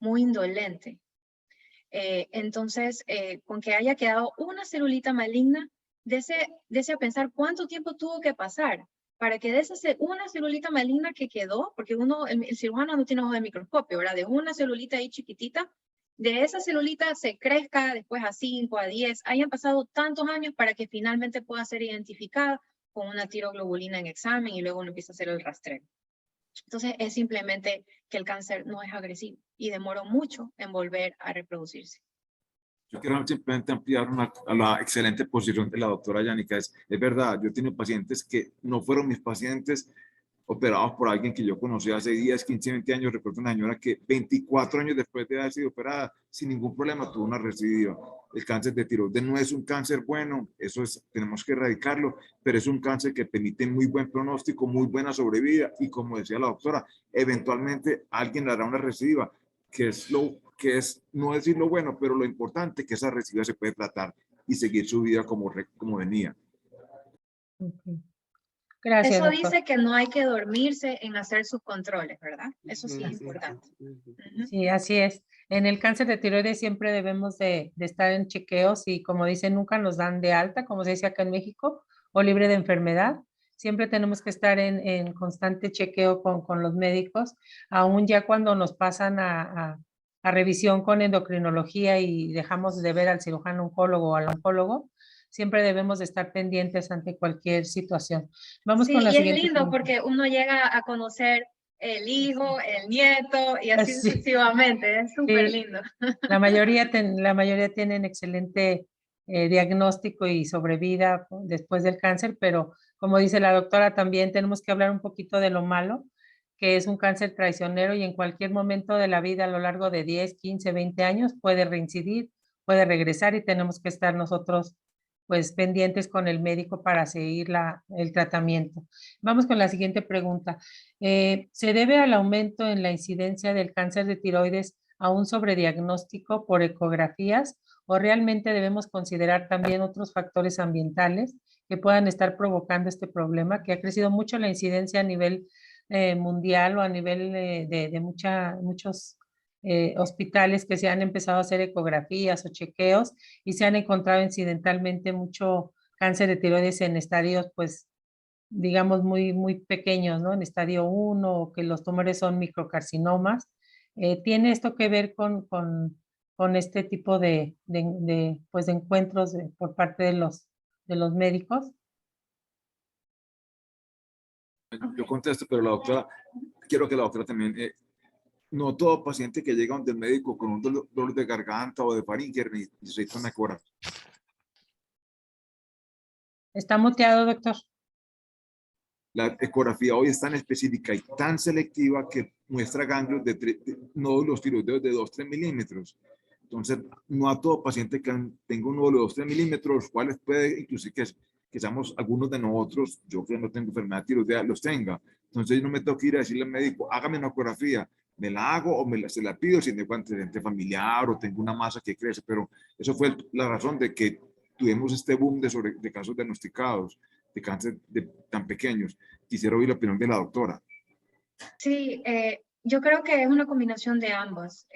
[SPEAKER 4] muy indolente. Entonces, con que haya quedado una celulita maligna, dese a pensar cuánto tiempo tuvo que pasar para que de esa una celulita maligna que quedó, porque el cirujano no tiene ojo de microscopio, ¿verdad? De una celulita ahí chiquitita, de esa celulita se crezca después a 5, a 10, hayan pasado tantos años para que finalmente pueda ser identificada con una tiroglobulina en examen y luego uno empieza a hacer el rastreo. Entonces es simplemente que el cáncer no es agresivo y demoró mucho en volver a reproducirse.
[SPEAKER 3] Yo quiero simplemente ampliar a la excelente posición de la doctora Yanika. Es verdad, yo he tenido pacientes que no fueron mis pacientes, operados por alguien que yo conocí hace 10, 15, 20 años. Recuerdo una señora que 24 años después de haber sido operada, sin ningún problema, tuvo una recidiva. El cáncer de tiroides no es un cáncer bueno, tenemos que erradicarlo, pero es un cáncer que permite muy buen pronóstico, muy buena sobrevida, y como decía la doctora, eventualmente alguien le hará una recidiva, no decir lo bueno, pero lo importante, que esa recidiva se puede tratar y seguir su vida como venía.
[SPEAKER 2] Okay. Gracias,
[SPEAKER 4] Eso
[SPEAKER 2] doctor.
[SPEAKER 4] dice que no hay que dormirse en hacer sus controles, ¿verdad? Eso sí es importante.
[SPEAKER 2] Sí, así es. En el cáncer de tiroides siempre debemos de estar en chequeos y, como dicen, nunca nos dan de alta, como se dice acá en México, o libre de enfermedad. Siempre tenemos que estar en constante chequeo con los médicos, aún ya cuando nos pasan a revisión con endocrinología y dejamos de ver al cirujano oncólogo o al oncólogo, siempre debemos de estar pendientes ante cualquier situación. Vamos
[SPEAKER 4] Sí,
[SPEAKER 2] con la
[SPEAKER 4] y es
[SPEAKER 2] siguiente
[SPEAKER 4] lindo
[SPEAKER 2] pregunta.
[SPEAKER 4] porque uno llega a conocer el hijo, el nieto y así
[SPEAKER 2] Sí.
[SPEAKER 4] sucesivamente. Es súper
[SPEAKER 2] Sí.
[SPEAKER 4] lindo.
[SPEAKER 2] La mayoría tienen excelente diagnóstico y sobrevida después del cáncer, pero como dice la doctora, también tenemos que hablar un poquito de lo malo, que es un cáncer traicionero y en cualquier momento de la vida a lo largo de 10, 15, 20 años puede reincidir, puede regresar y tenemos que estar nosotros pues pendientes con el médico para seguir el tratamiento. Vamos con la siguiente pregunta. ¿Se debe al aumento en la incidencia del cáncer de tiroides a un sobrediagnóstico por ecografías o realmente debemos considerar también otros factores ambientales que puedan estar provocando este problema, que ha crecido mucho la incidencia a nivel mundial o a nivel de muchos hospitales que se han empezado a hacer ecografías o chequeos y se han encontrado incidentalmente mucho cáncer de tiroides en estadios, pues, digamos, muy pequeños, ¿no? En estadio 1, o que los tumores son microcarcinomas. ¿Tiene esto que ver con este tipo pues, de encuentros por parte de los médicos?
[SPEAKER 3] Yo contesto, pero la doctora, quiero que la doctora también, no todo paciente que llega donde el médico con un dolor de garganta o de faringe necesita una ecografía.
[SPEAKER 2] ¿Está muteado, doctor?
[SPEAKER 3] La ecografía hoy es tan específica y tan selectiva que muestra ganglios de nódulos tiroideos de 2-3 milímetros. Entonces, no a todo paciente que tenga un nódulo de 2-3 milímetros, los cuales puede inclusive que seamos algunos de nosotros, yo que no tengo enfermedad tiroidea, los tenga. Entonces, yo no me tengo que ir a decirle al médico, hágame una ecografía, me la hago o se la pido si tengo antecedente familiar o tengo una masa que crece, pero eso fue la razón de que tuvimos este boom de casos diagnosticados de cáncer tan pequeños. Quisiera oír la opinión de la doctora.
[SPEAKER 4] Sí, yo creo que es una combinación de ambos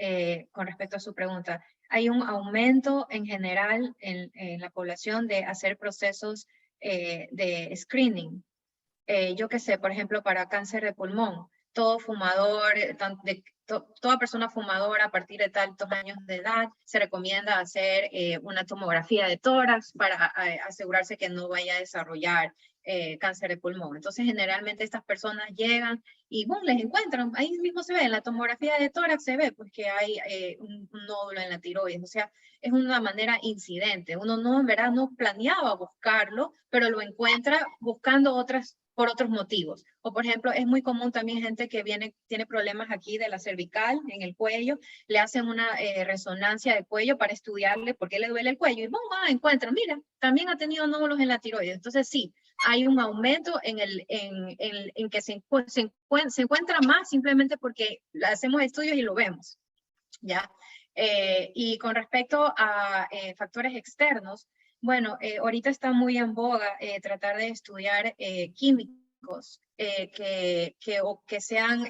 [SPEAKER 4] con respecto a su pregunta. Hay un aumento en general en la población de hacer procesos de screening. Yo qué sé, por ejemplo, para cáncer de pulmón, todo fumador, toda persona fumadora a partir de tantos años de edad, se recomienda hacer una tomografía de tórax para asegurarse que no vaya a desarrollar cáncer de pulmón. Entonces, generalmente estas personas llegan y ¡bum!, les encuentran, ahí mismo se ve, en la tomografía de tórax se ve pues que hay un nódulo en la tiroides, o sea, es una manera incidente. Uno no, en verdad, no planeaba buscarlo, pero lo encuentra buscando por otros motivos. O por ejemplo, es muy común también gente que tiene problemas aquí de la cervical, en el cuello, le hacen una resonancia de cuello para estudiarle por qué le duele el cuello y ¡bum!, encuentran, mira, también ha tenido nódulos en la tiroides. Entonces sí, hay un aumento en que se encuentra más simplemente porque hacemos estudios y lo vemos, ¿ya? Y con respecto a factores externos, bueno, ahorita está muy en boga tratar de estudiar químicos que sean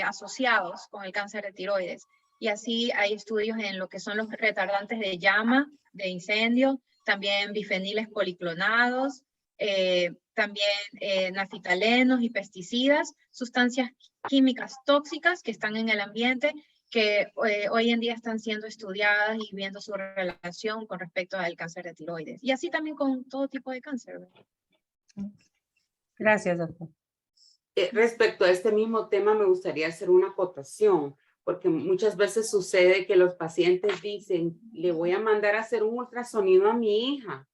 [SPEAKER 4] asociados con el cáncer de tiroides. Y así hay estudios en lo que son los retardantes de llama, de incendio, también bifeniles policlonados, también nafitalenos y pesticidas, sustancias químicas tóxicas que están en el ambiente que hoy en día están siendo estudiadas y viendo su relación con respecto al cáncer de tiroides. Y así también con todo tipo de cáncer, ¿verdad?
[SPEAKER 2] Gracias, doctor.
[SPEAKER 1] Respecto a este mismo tema, me gustaría hacer una acotación, porque muchas veces sucede que los pacientes dicen, le voy a mandar a hacer un ultrasonido a mi hija,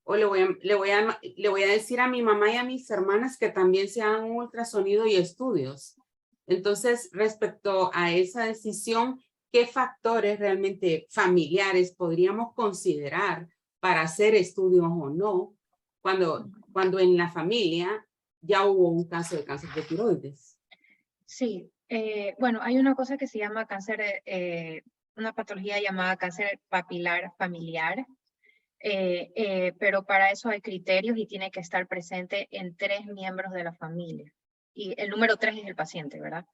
[SPEAKER 1] o le voy a decir a mi mamá y a mis hermanas que también se hagan un ultrasonido y estudios. Entonces, respecto a esa decisión, ¿qué factores realmente familiares podríamos considerar para hacer estudios o no, cuando en la familia ya hubo un caso de cáncer de tiroides?
[SPEAKER 4] Sí, bueno, hay una cosa que se llama cáncer, una patología llamada cáncer papilar familiar, pero para eso hay criterios y tiene que estar presente en 3 miembros de la familia. Y el número 3 es el paciente, ¿verdad?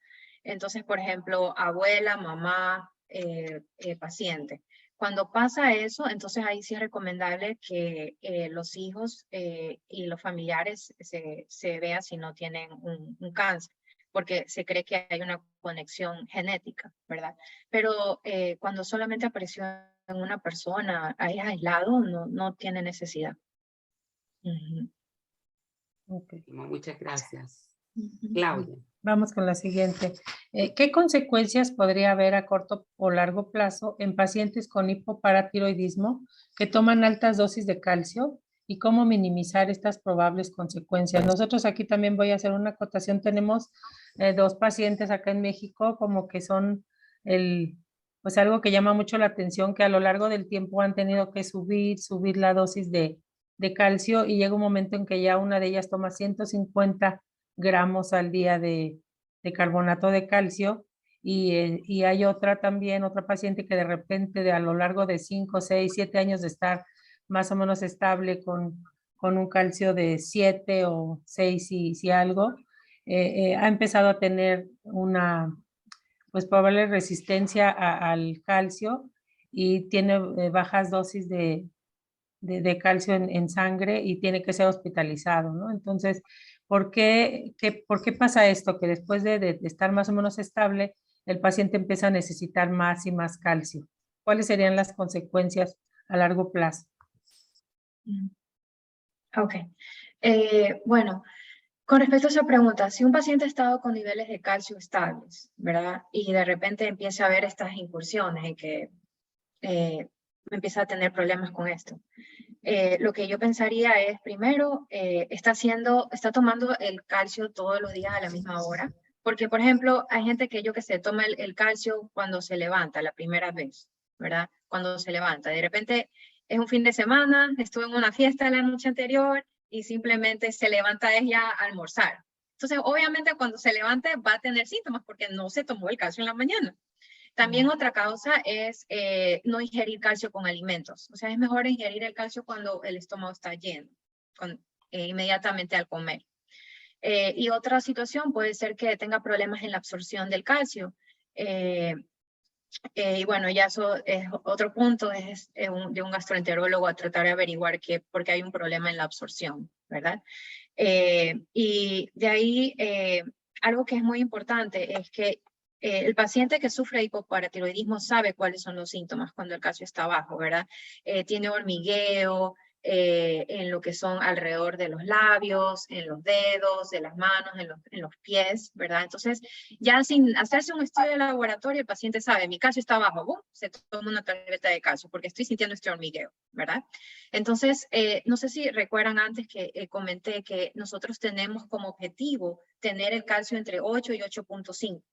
[SPEAKER 4] Entonces, por ejemplo, abuela, mamá, paciente. Cuando pasa eso, entonces ahí sí es recomendable que los hijos y los familiares se vean si no tienen un cáncer, porque se cree que hay una conexión genética, ¿verdad? Pero cuando solamente apareció en una persona, ahí aislado, no tiene necesidad.
[SPEAKER 2] Okay.
[SPEAKER 1] Muchas gracias. Claudia.
[SPEAKER 2] Vamos con la siguiente. ¿Qué consecuencias podría haber a corto o largo plazo en pacientes con hipoparatiroidismo que toman altas dosis de calcio y cómo minimizar estas probables consecuencias? Nosotros aquí también voy a hacer una acotación. Tenemos 2 pacientes acá en México como que son pues algo que llama mucho la atención, que a lo largo del tiempo han tenido que subir la dosis de calcio y llega un momento en que ya una de ellas toma 150 gramos al día de carbonato de calcio y hay otra paciente que de repente a lo largo de 5, 6, 7 años de estar más o menos estable con un calcio de 7 o 6 si algo, ha empezado a tener una pues probable resistencia al calcio y tiene bajas dosis de calcio en sangre y tiene que ser hospitalizado, ¿no? Entonces, ¿por qué pasa esto? Que después de estar más o menos estable, el paciente empieza a necesitar más y más calcio. ¿Cuáles serían las consecuencias a largo plazo?
[SPEAKER 4] Ok. Bueno, con respecto a esa pregunta, si un paciente ha estado con niveles de calcio estables, ¿verdad? Y de repente empieza a ver estas incursiones en que empieza a tener problemas con esto. lo que yo pensaría es, primero, está tomando el calcio todos los días a la misma hora. Porque, por ejemplo, hay gente que yo que sé, toma el calcio cuando se levanta la primera vez, ¿verdad? Cuando se levanta. De repente es un fin de semana, estuvo en una fiesta la noche anterior y simplemente se levanta ella a almorzar. Entonces, obviamente, cuando se levante va a tener síntomas porque no se tomó el calcio en la mañana. También otra causa es no ingerir calcio con alimentos. O sea, es mejor ingerir el calcio cuando el estómago está lleno, inmediatamente al comer. Y otra situación puede ser que tenga problemas en la absorción del calcio. Y bueno, ya eso es otro punto, es de un gastroenterólogo a tratar de averiguar por qué hay un problema en la absorción, ¿verdad? Y de ahí, algo que es muy importante es que el paciente que sufre hipoparatiroidismo sabe cuáles son los síntomas cuando el calcio está bajo, ¿verdad? Tiene hormigueo, en lo que son alrededor de los labios, en los dedos, de las manos, en los pies, ¿verdad? Entonces, ya sin hacerse un estudio de laboratorio, el paciente sabe, mi calcio está bajo, se toma una tableta de calcio porque estoy sintiendo este hormigueo, ¿verdad? Entonces, no sé si recuerdan antes que comenté que nosotros tenemos como objetivo tener el calcio entre 8 y 8.5.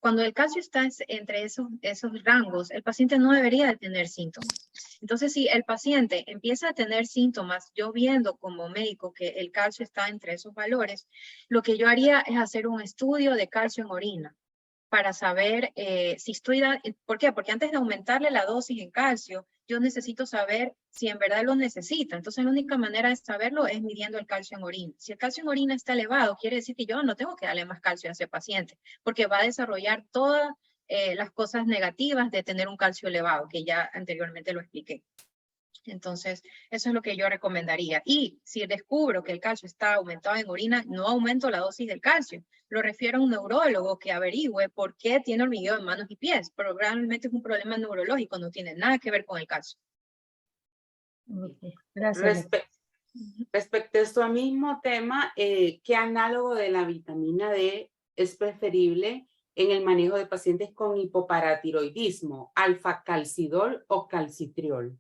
[SPEAKER 4] Cuando el calcio está entre esos rangos, el paciente no debería de tener síntomas. Entonces, si el paciente empieza a tener síntomas, yo viendo como médico que el calcio está entre esos valores, lo que yo haría es hacer un estudio de calcio en orina para saber si estoy dando. ¿Por qué? Porque antes de aumentarle la dosis en calcio, yo necesito saber si en verdad lo necesita. Entonces, la única manera de saberlo es midiendo el calcio en orina. Si el calcio en orina está elevado, quiere decir que yo no tengo que darle más calcio a ese paciente, porque va a desarrollar todas las cosas negativas de tener un calcio elevado, que ya anteriormente lo expliqué. Entonces, eso es lo que yo recomendaría. Y si descubro que el calcio está aumentado en orina, no aumento la dosis del calcio. Lo refiero a un neurólogo que averigüe por qué tiene hormigueo en manos y pies. Probablemente es un problema neurológico, no tiene nada que ver con el calcio.
[SPEAKER 2] Okay. Gracias.
[SPEAKER 1] Respecto a este mismo tema, ¿qué análogo de la vitamina D es preferible en el manejo de pacientes con hipoparatiroidismo? ¿Alfa-calcidol o calcitriol?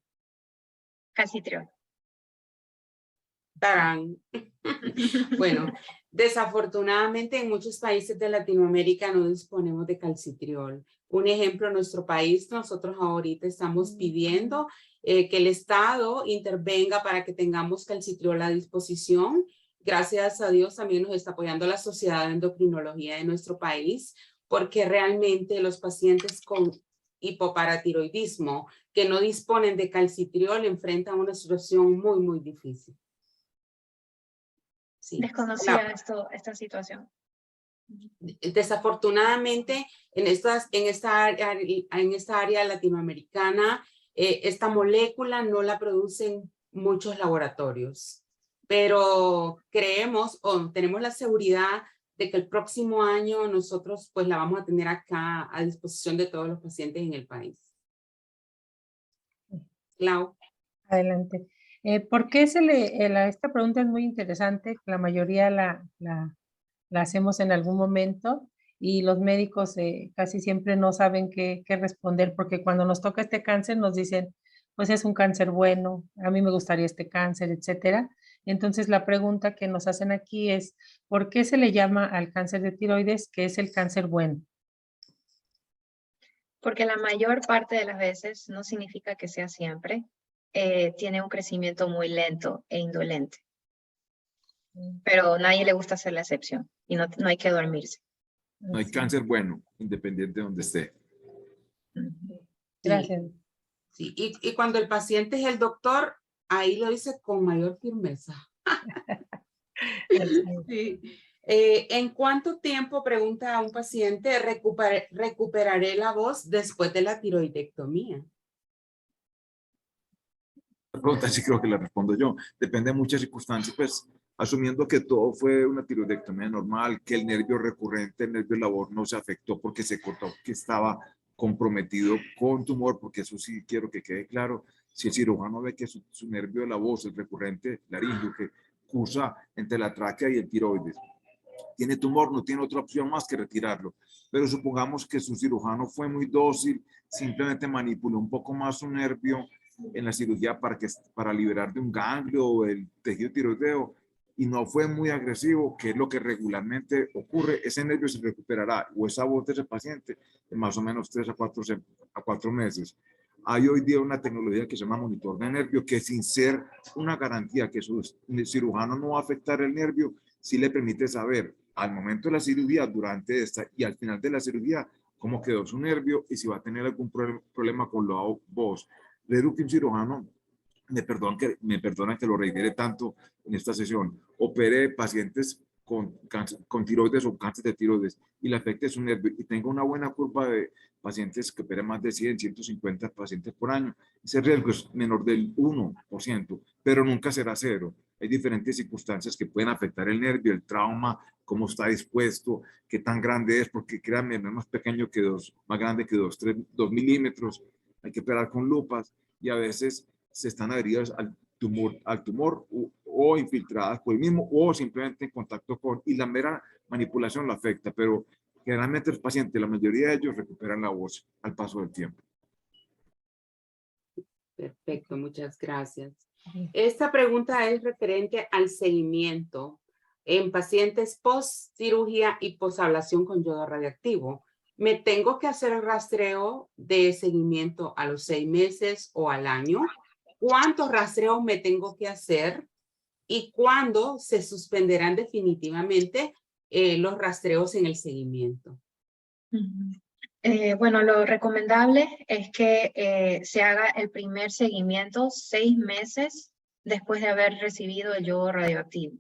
[SPEAKER 4] Calcitriol.
[SPEAKER 1] ¡Tarán! Bueno, desafortunadamente en muchos países de Latinoamérica no disponemos de calcitriol. Un ejemplo, en nuestro país, nosotros ahorita estamos pidiendo que el Estado intervenga para que tengamos calcitriol a disposición. Gracias a Dios también nos está apoyando la Sociedad de Endocrinología de nuestro país, porque realmente los pacientes con hipoparatiroidismo que no disponen de calcitriol enfrentan una situación muy, muy difícil. Sí.
[SPEAKER 4] Desconocía esta situación.
[SPEAKER 1] Desafortunadamente, en esta área latinoamericana, esta molécula no la producen muchos laboratorios, pero creemos o tenemos la seguridad de que el próximo año nosotros pues la vamos a tener acá a disposición de todos los pacientes en el país. Clau.
[SPEAKER 2] Adelante. ¿Por qué esta pregunta es muy interesante? La mayoría la hacemos en algún momento y los médicos casi siempre no saben qué responder, porque cuando nos toca este cáncer nos dicen, pues es un cáncer bueno, a mí me gustaría este cáncer, etcétera. Entonces la pregunta que nos hacen aquí es, ¿por qué se le llama al cáncer de tiroides que es el cáncer bueno?
[SPEAKER 4] Porque la mayor parte de las veces, no significa que sea siempre, tiene un crecimiento muy lento e indolente. Pero a nadie le gusta hacer la excepción y no hay que dormirse.
[SPEAKER 3] No hay cáncer bueno, independiente de donde esté.
[SPEAKER 2] Gracias.
[SPEAKER 1] Sí, y cuando el paciente es el doctor, ahí lo dice con mayor firmeza. Sí. ¿En cuánto tiempo, pregunta a un paciente, recuperaré la voz después de la tiroidectomía?
[SPEAKER 3] La pregunta sí creo que la respondo yo. Depende de muchas circunstancias, pues asumiendo que todo fue una tiroidectomía normal, que el nervio recurrente, el nervio labor no se afectó porque se cortó, que estaba comprometido con tumor, porque eso sí quiero que quede claro. Si el cirujano ve que su nervio de la voz, el recurrente laríngeo, que cursa entre la tráquea y el tiroides, tiene tumor, no tiene otra opción más que retirarlo. Pero supongamos que su cirujano fue muy dócil, simplemente manipuló un poco más su nervio en la cirugía para liberar de un ganglio o el tejido tiroideo y no fue muy agresivo, que es lo que regularmente ocurre, ese nervio se recuperará o esa voz de ese paciente en más o menos 3 a 4 meses. Hay hoy día una tecnología que se llama monitor de nervio, que sin ser una garantía que su cirujano no va a afectar el nervio, sí le permite saber al momento de la cirugía, durante esta y al final de la cirugía, cómo quedó su nervio y si va a tener algún problema con la voz. Creo que un cirujano, me perdona que lo reitere tanto en esta sesión, opere pacientes con tiroides o cáncer de tiroides y le afecte su nervio y tenga una buena curva de pacientes que operen más de 100, 150 pacientes por año, ese riesgo es menor del 1%, pero nunca será cero. Hay diferentes circunstancias que pueden afectar el nervio, el trauma, cómo está dispuesto, qué tan grande es, porque créanme, no es más pequeño que más grande que 2 milímetros. Hay que operar con lupas y a veces se están adheridas al tumor o infiltradas por el mismo o simplemente en contacto con, y la mera manipulación lo afecta, pero generalmente los pacientes, la mayoría de ellos recuperan la voz al paso del tiempo.
[SPEAKER 1] Perfecto, muchas gracias. Esta pregunta es referente al seguimiento en pacientes post cirugía y posablación con yodo radiactivo. ¿Me tengo que hacer el rastreo de seguimiento a los 6 meses o al año? ¿Cuántos rastreos me tengo que hacer? ¿Y cuándo se suspenderán definitivamente los rastreos en el seguimiento?
[SPEAKER 4] Bueno, lo recomendable es que se haga el primer seguimiento 6 meses después de haber recibido el yodo radioactivo.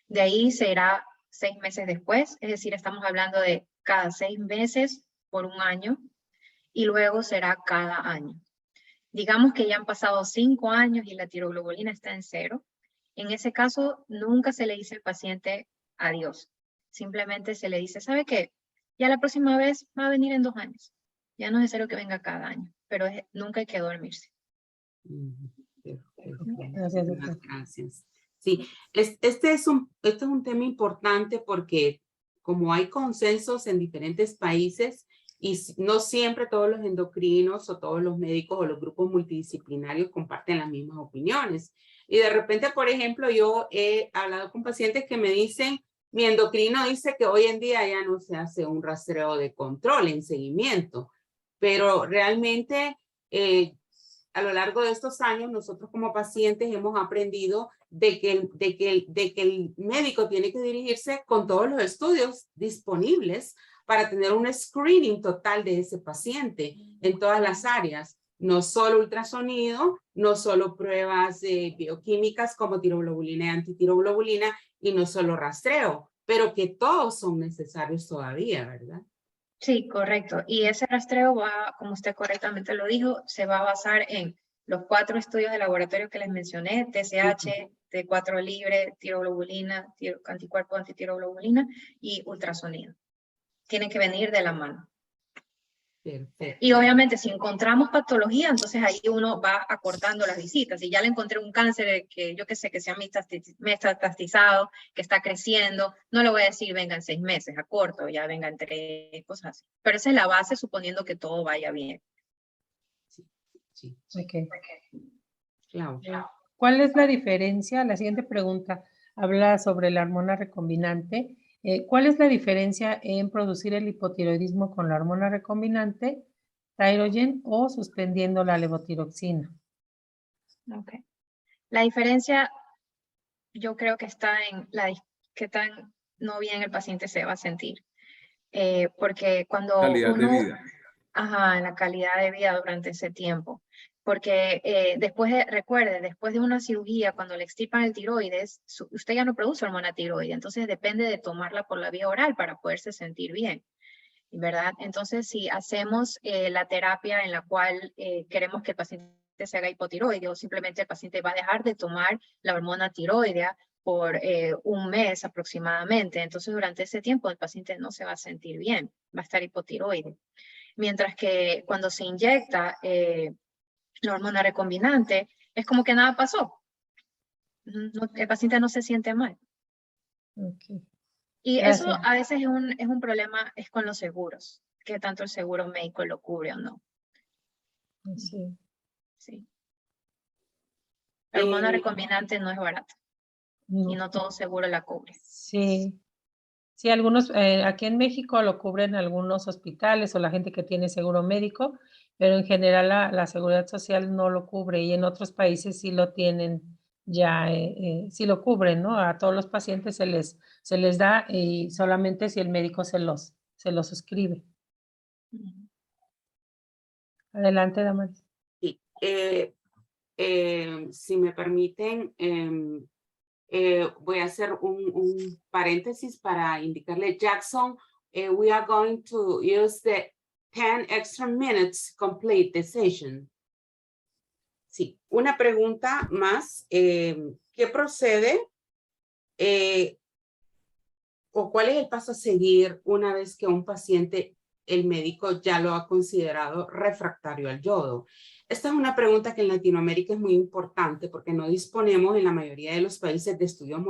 [SPEAKER 4] De ahí será 6 meses después, es decir, estamos hablando de cada 6 meses por un año y luego será cada año. Digamos que ya han pasado 5 años y la tiroglobulina está en 0. En ese caso, nunca se le dice al paciente adiós. Simplemente se le dice, ¿sabe qué? Ya la próxima vez va a venir en 2 años. Ya no es necesario que venga cada año, pero nunca hay que dormirse.
[SPEAKER 2] Gracias, doctor.
[SPEAKER 1] Gracias. Sí, este es un tema importante porque como hay consensos en diferentes países y no siempre todos los endocrinos o todos los médicos o los grupos multidisciplinarios comparten las mismas opiniones. Y de repente, por ejemplo, yo he hablado con pacientes que me dicen, mi endocrino dice que hoy en día ya no se hace un rastreo de control en seguimiento, pero realmente a lo largo de estos años nosotros como pacientes hemos aprendido de que el médico tiene que dirigirse con todos los estudios disponibles para tener un screening total de ese paciente en todas las áreas, no solo ultrasonido, no solo pruebas bioquímicas como tiroglobulina y antitiroglobulina y no solo rastreo, pero que todos son necesarios todavía, ¿verdad?
[SPEAKER 4] Sí, correcto. Y ese rastreo va, como usted correctamente lo dijo, se va a basar en los 4 estudios de laboratorio que les mencioné, TSH, T4 libre, tiroglobulina, anticuerpo antitiroglobulina y ultrasonido. Tienen que venir de la mano.
[SPEAKER 1] Perfecto.
[SPEAKER 4] Y obviamente si encontramos patología, entonces ahí uno va acortando las visitas. Si ya le encontré un cáncer que yo que sé que se ha metastizado, que está creciendo, no le voy a decir venga en 6 meses, acorto, ya venga en 3, cosas así. Pero esa es la base suponiendo que todo vaya bien.
[SPEAKER 1] Sí.
[SPEAKER 2] Okay.
[SPEAKER 1] Claro.
[SPEAKER 2] ¿Cuál es la diferencia? La siguiente pregunta habla sobre la hormona recombinante. ¿Cuál es la diferencia en producir el hipotiroidismo con la hormona recombinante, Thyrogen, o suspendiendo la levotiroxina?
[SPEAKER 4] Okay. La diferencia yo creo que está en qué tan no bien el paciente se va a sentir. Porque cuando
[SPEAKER 3] Calidad
[SPEAKER 4] uno...
[SPEAKER 3] de vida.
[SPEAKER 4] Ajá, la calidad de vida durante ese tiempo. Porque recuerde, después de una cirugía, cuando le extirpan el tiroides, usted ya no produce hormona tiroide, entonces depende de tomarla por la vía oral para poderse sentir bien, ¿verdad? Entonces, si hacemos la terapia en la cual queremos que el paciente se haga hipotiroide o simplemente el paciente va a dejar de tomar la hormona tiroidea por 1 mes aproximadamente, entonces durante ese tiempo el paciente no se va a sentir bien, va a estar hipotiroide. Mientras que cuando se inyecta la hormona recombinante, es como que nada pasó. El paciente no se siente mal.
[SPEAKER 2] Okay.
[SPEAKER 4] Y
[SPEAKER 2] Gracias.
[SPEAKER 4] eso a veces es un problema, es con los seguros, que tanto el seguro médico lo cubre o no.
[SPEAKER 2] Sí.
[SPEAKER 4] Sí. La hormona
[SPEAKER 1] Eh,
[SPEAKER 4] recombinante no es barata y no todo seguro la cubre.
[SPEAKER 2] Sí. Sí, algunos, aquí en México lo cubren algunos hospitales o la gente que tiene seguro médico, pero en general la seguridad social no lo cubre y en otros países sí lo tienen ya, sí lo cubren, ¿no? A todos los pacientes se les da y solamente si el médico se los suscribe. Adelante, Damaris.
[SPEAKER 1] sí. Si me permiten, voy a hacer un paréntesis para indicarle, Jackson, we are going to use the 10 extra minutes to complete the session. Sí, una pregunta más. ¿Qué procede o cuál es el paso a seguir una vez que un paciente, el médico ya lo ha considerado refractario al yodo? Esta es una pregunta que en Latinoamérica es muy importante porque no disponemos en la mayoría de los países de estudios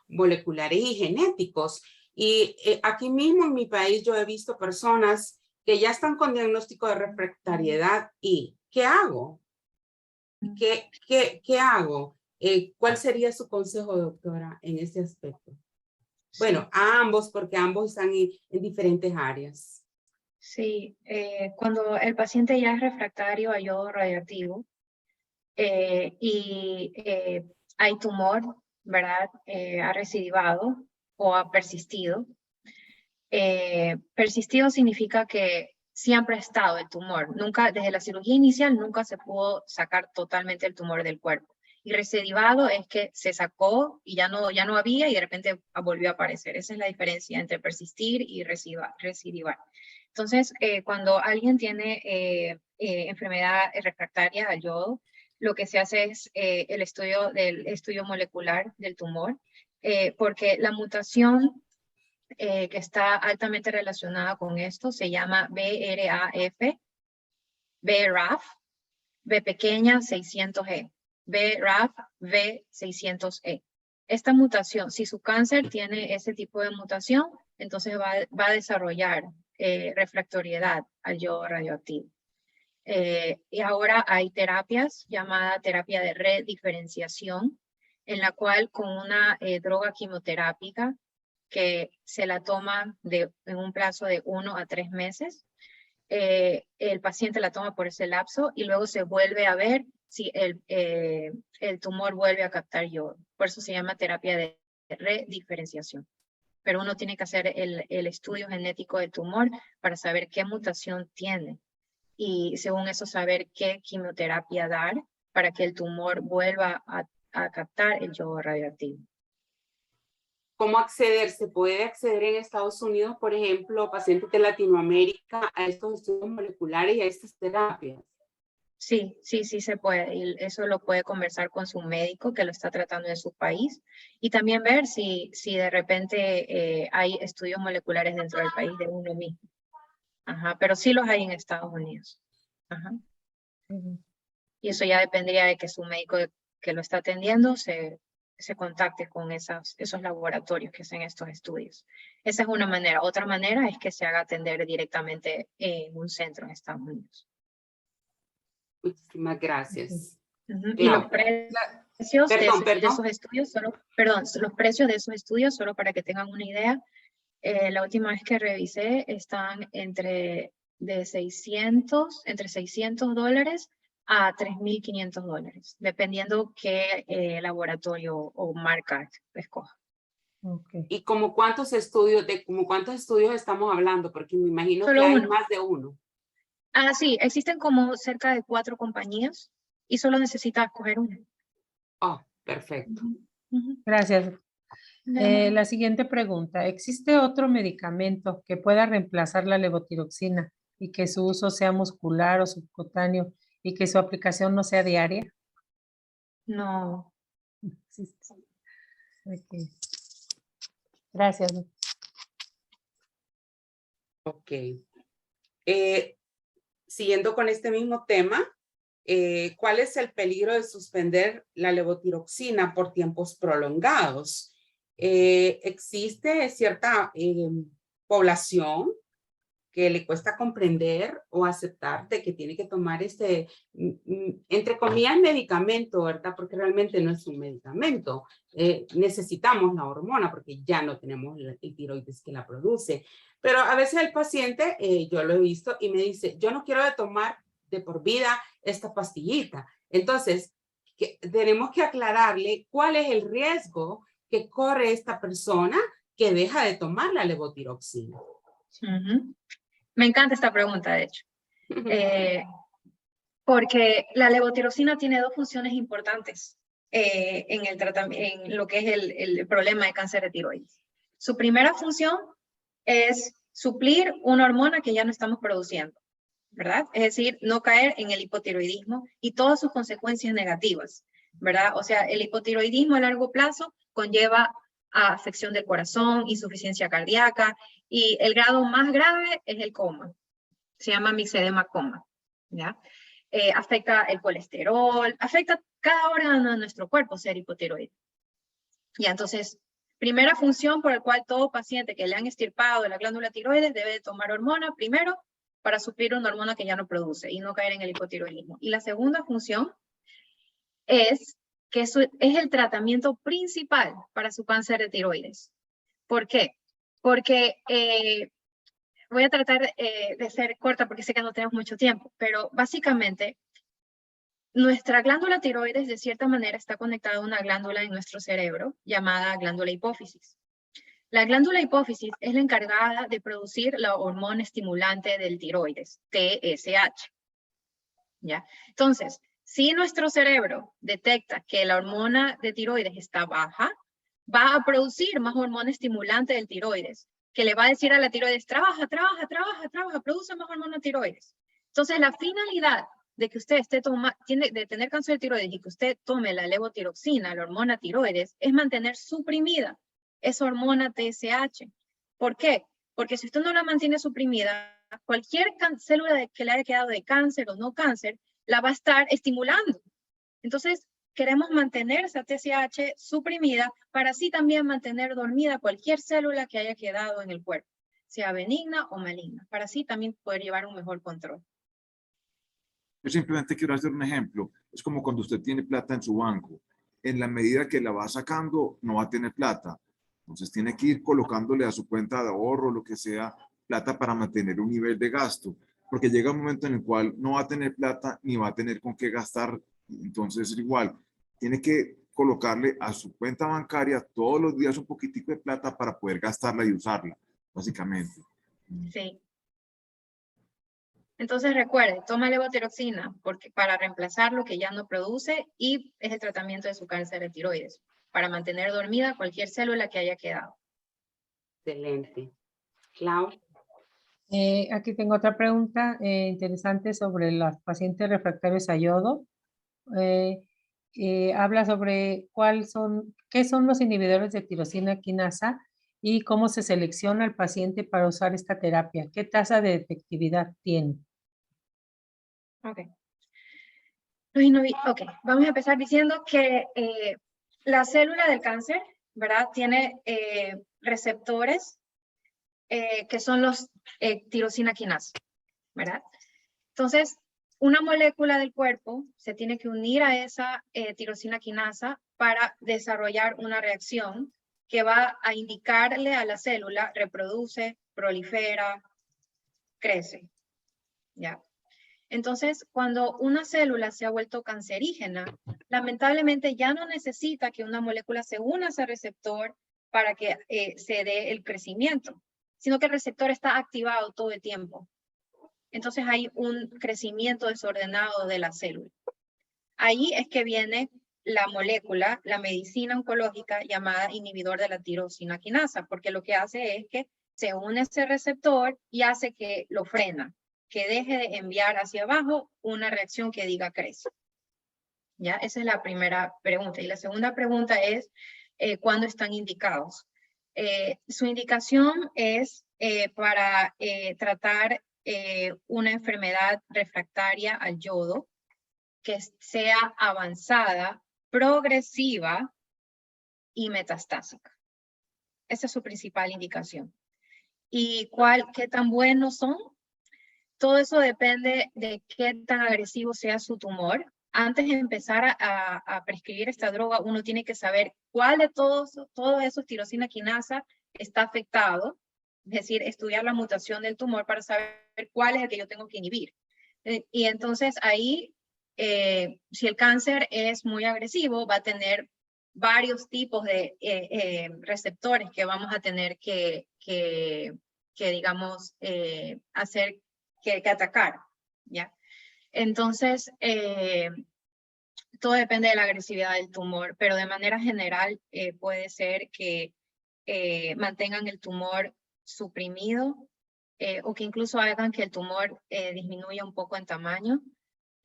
[SPEAKER 1] moleculares y genéticos. Y aquí mismo en mi país yo he visto personas que ya están con diagnóstico de refractariedad y ¿qué hago? ¿Qué hago? ¿Cuál sería su consejo, doctora, en este aspecto? Bueno, a ambos, porque ambos están en diferentes áreas.
[SPEAKER 4] Sí, cuando el paciente ya es refractario a yodo radioactivo y hay tumor, ¿verdad? Ha recidivado o ha persistido. Persistido significa que siempre ha estado el tumor. Nunca, desde la cirugía inicial, nunca se pudo sacar totalmente el tumor del cuerpo. Y recidivado es que se sacó y ya no había y de repente volvió a aparecer. Esa es la diferencia entre persistir y recidivar. Entonces, cuando alguien tiene enfermedad refractaria al yodo, lo que se hace es el estudio molecular del tumor, porque la mutación que está altamente relacionada con esto se llama BRAF, B pequeña 600E, BRAF V600E. Esta mutación, si su cáncer tiene ese tipo de mutación, entonces va a desarrollar refractoriedad al yodo radioactivo. Y ahora hay terapias llamada terapia de rediferenciación, en la cual con una droga quimioterápica que se la toma en un plazo de 1 a 3 meses, el paciente la toma por ese lapso y luego se vuelve a ver si el tumor vuelve a captar yodo. Por eso se llama terapia de rediferenciación. Pero uno tiene que hacer el estudio genético del tumor para saber qué mutación tiene y según eso saber qué quimioterapia dar para que el tumor vuelva a captar el yodo radioactivo.
[SPEAKER 1] ¿Cómo acceder? ¿Se puede acceder en Estados Unidos, por ejemplo, pacientes de Latinoamérica, a estos estudios moleculares y a estas terapias?
[SPEAKER 4] Sí se puede. Y eso lo puede conversar con su médico que lo está tratando en su país y también ver si de repente hay estudios moleculares dentro del país de uno mismo. Ajá, pero sí los hay en Estados Unidos. Ajá. Y eso ya dependería de que su médico que lo está atendiendo se contacte con esos laboratorios que hacen estos estudios. Esa es una manera. Otra manera es que se haga atender directamente en un centro en Estados Unidos.
[SPEAKER 1] Muchísimas gracias.
[SPEAKER 4] Y los precios de esos estudios, los precios de esos estudios, solo para que tengan una idea, la última vez que revisé están entre $600 a $3,500, dependiendo qué laboratorio o marca escoja.
[SPEAKER 2] Okay.
[SPEAKER 1] ¿Y como cuántos estudios estamos hablando? Porque me imagino
[SPEAKER 4] Solo
[SPEAKER 1] que hay
[SPEAKER 4] uno.
[SPEAKER 1] más de uno.
[SPEAKER 4] Sí, existen como cerca de 4 compañías y solo necesitas escoger una.
[SPEAKER 1] Oh, perfecto.
[SPEAKER 2] Gracias. La siguiente pregunta. ¿Existe otro medicamento que pueda reemplazar la levotiroxina y que su uso sea muscular o subcutáneo y que su aplicación no sea diaria?
[SPEAKER 4] No.
[SPEAKER 2] Sí. Okay. Gracias.
[SPEAKER 1] Ok. Siguiendo con este mismo tema, ¿cuál es el peligro de suspender la levotiroxina por tiempos prolongados? Existe cierta población que le cuesta comprender o aceptar de que tiene que tomar entre comillas, medicamento, ¿verdad? Porque realmente no es un medicamento. Necesitamos la hormona porque ya no tenemos el tiroides que la produce. Pero a veces el paciente, yo lo he visto y me dice, yo no quiero tomar de por vida esta pastillita. Entonces, tenemos que aclararle cuál es el riesgo que corre esta persona que deja de tomar la levotiroxina.
[SPEAKER 4] Me encanta esta pregunta, de hecho, porque la levotiroxina tiene dos funciones importantes en lo que es el problema de cáncer de tiroides. Su primera función es suplir una hormona que ya no estamos produciendo, ¿verdad? Es decir, no caer en el hipotiroidismo y todas sus consecuencias negativas, ¿verdad? O sea, el hipotiroidismo a largo plazo conlleva a afección del corazón, insuficiencia cardíaca, y el grado más grave es el coma. Se llama mixedema coma, ¿ya? Afecta el colesterol, afecta cada órgano de nuestro cuerpo ser hipotiroide. Y entonces, primera función por la cual todo paciente que le han extirpado de la glándula tiroides debe de tomar hormona, primero, para suplir una hormona que ya no produce y no caer en el hipotiroidismo. Y la segunda función es que eso es el tratamiento principal para su cáncer de tiroides. ¿Por qué? Porque voy a tratar de ser corta porque sé que no tenemos mucho tiempo, pero básicamente nuestra glándula tiroides de cierta manera está conectada a una glándula en nuestro cerebro llamada glándula hipófisis. La glándula hipófisis es la encargada de producir la hormona estimulante del tiroides, TSH. ¿Ya? Entonces, si nuestro cerebro detecta que la hormona de tiroides está baja, va a producir más hormona estimulante del tiroides, que le va a decir a la tiroides, trabaja, produce más hormona tiroides. Entonces, la finalidad de que usted de tener cáncer de tiroides y que usted tome la levotiroxina, la hormona tiroides, es mantener suprimida esa hormona TSH. ¿Por qué? Porque si usted no la mantiene suprimida, cualquier célula que le haya quedado de cáncer o no cáncer, la va a estar estimulando. Entonces, queremos mantener esa TSH suprimida para así también mantener dormida cualquier célula que haya quedado en el cuerpo, sea benigna o maligna, para así también poder llevar un mejor control.
[SPEAKER 3] Yo simplemente quiero hacer un ejemplo. Es como cuando usted tiene plata en su banco. En la medida que la va sacando, no va a tener plata. Entonces tiene que ir colocándole a su cuenta de ahorro, lo que sea, plata para mantener un nivel de gasto. Porque llega un momento en el cual no va a tener plata ni va a tener con qué gastar. Entonces es igual. Tiene que colocarle a su cuenta bancaria todos los días un poquitico de plata para poder gastarla y usarla, básicamente.
[SPEAKER 4] Sí. Entonces recuerde, toma levotiroxina para reemplazar lo que ya no produce y es el tratamiento de su cáncer de tiroides, para mantener dormida cualquier célula que haya quedado.
[SPEAKER 1] Excelente. Clau.
[SPEAKER 2] Aquí tengo otra pregunta interesante sobre los pacientes refractarios a yodo. Habla sobre qué son los inhibidores de tirosina quinasa y cómo se selecciona al paciente para usar esta terapia. ¿Qué tasa de efectividad tiene?
[SPEAKER 4] Ok. Ok, vamos a empezar diciendo que la célula del cáncer, ¿verdad? Tiene receptores que son los tirosina quinasa, ¿verdad? Entonces, una molécula del cuerpo se tiene que unir a esa tirosina quinasa para desarrollar una reacción que va a indicarle a la célula, reproduce, prolifera, crece, ¿ya? Entonces, cuando una célula se ha vuelto cancerígena, lamentablemente ya no necesita que una molécula se una a ese receptor para que se dé el crecimiento, sino que el receptor está activado todo el tiempo. Entonces hay un crecimiento desordenado de la célula. Ahí es que viene la molécula, la medicina oncológica llamada inhibidor de la tirosina quinasa, porque lo que hace es que se une a ese receptor y hace que lo frena, que deje de enviar hacia abajo una reacción que diga crece. ¿Ya? Esa es la primera pregunta. Y la segunda pregunta es, ¿cuándo están indicados? Su indicación es para tratar una enfermedad refractaria al yodo que sea avanzada, progresiva y metastásica. Esa es su principal indicación. y qué tan buenos son. Todo eso depende de qué tan agresivo sea su tumor. Antes de empezar a prescribir esta droga, uno tiene que saber cuál de todos esos tirosina quinasa está afectado, es decir, estudiar la mutación del tumor para saber cuál es el que yo tengo que inhibir. Y entonces ahí, si el cáncer es muy agresivo, va a tener varios tipos de receptores que vamos a tener que digamos, hacer que atacar, ¿ya? Entonces, todo depende de la agresividad del tumor, pero de manera general puede ser que mantengan el tumor suprimido o que incluso hagan que el tumor disminuya un poco en tamaño.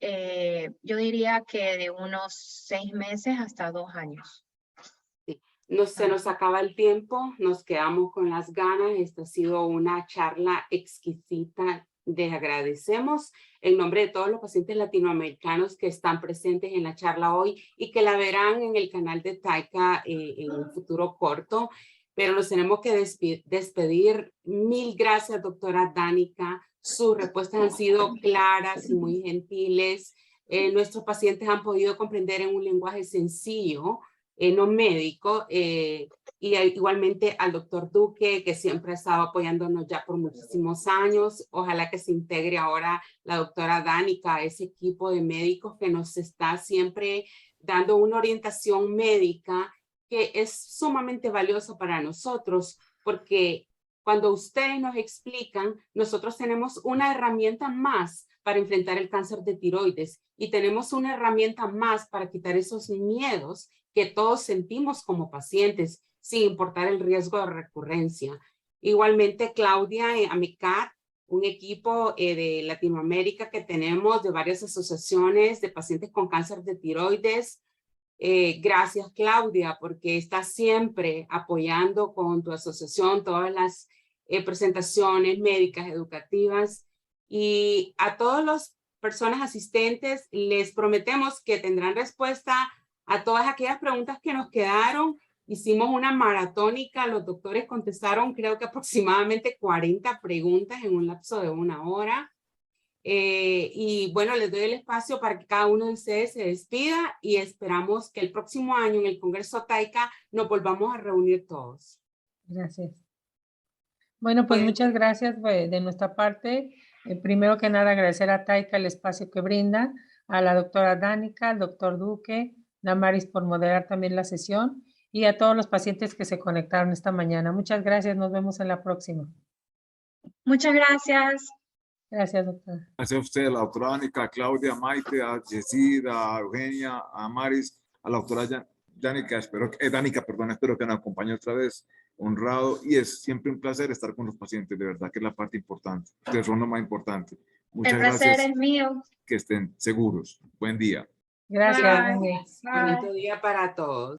[SPEAKER 4] Yo diría que de unos 6 meses hasta 2 años.
[SPEAKER 1] Se nos acaba el tiempo, nos quedamos con las ganas. Esta ha sido una charla exquisita. Les agradecemos en nombre de todos los pacientes latinoamericanos que están presentes en la charla hoy y que la verán en el canal de Taika en un futuro corto. Pero nos tenemos que despedir. Mil gracias, doctora Danica. Sus respuestas han sido claras y muy gentiles. Nuestros pacientes han podido comprender en un lenguaje sencillo, no médico, y igualmente al doctor Duque, que siempre ha estado apoyándonos ya por muchísimos años. Ojalá que se integre ahora la doctora Danica a ese equipo de médicos que nos está siempre dando una orientación médica que es sumamente valiosa para nosotros, porque cuando ustedes nos explican, nosotros tenemos una herramienta más para enfrentar el cáncer de tiroides y tenemos una herramienta más para quitar esos miedos que todos sentimos como pacientes, sin importar el riesgo de recurrencia. Igualmente, Claudia, AMICAT, un equipo de Latinoamérica que tenemos de varias asociaciones de pacientes con cáncer de tiroides. Gracias, Claudia, porque estás siempre apoyando con tu asociación todas las presentaciones médicas, educativas. Y a todas las personas asistentes les prometemos que tendrán respuesta a todas aquellas preguntas que nos quedaron. Hicimos una maratónica, los doctores contestaron creo que aproximadamente 40 preguntas en un lapso de 1 hora. Y bueno, les doy el espacio para que cada uno de ustedes se despida y esperamos que el próximo año en el Congreso Taika nos volvamos a reunir todos.
[SPEAKER 2] Gracias. Bueno, pues muchas gracias de nuestra parte. Primero que nada, agradecer a Taika el espacio que brinda, a la doctora Danica, al doctor Duque, Damaris por moderar también la sesión y a todos los pacientes que se conectaron esta mañana. Muchas gracias, nos vemos en la próxima.
[SPEAKER 4] Muchas gracias.
[SPEAKER 2] Gracias, doctora.
[SPEAKER 3] Gracias a usted, a la doctora Danica, a Claudia, a Maite, a Yesida, a Eugenia, a Maris, a la doctora Danica, espero que nos acompañe otra vez, honrado, y es siempre un placer estar con los pacientes, de verdad que es la parte importante, ustedes son lo más importante. Muchas gracias.
[SPEAKER 4] El placer es mío.
[SPEAKER 3] Que estén seguros. Buen día.
[SPEAKER 2] Gracias.
[SPEAKER 4] Bye.
[SPEAKER 1] Bonito día para todos.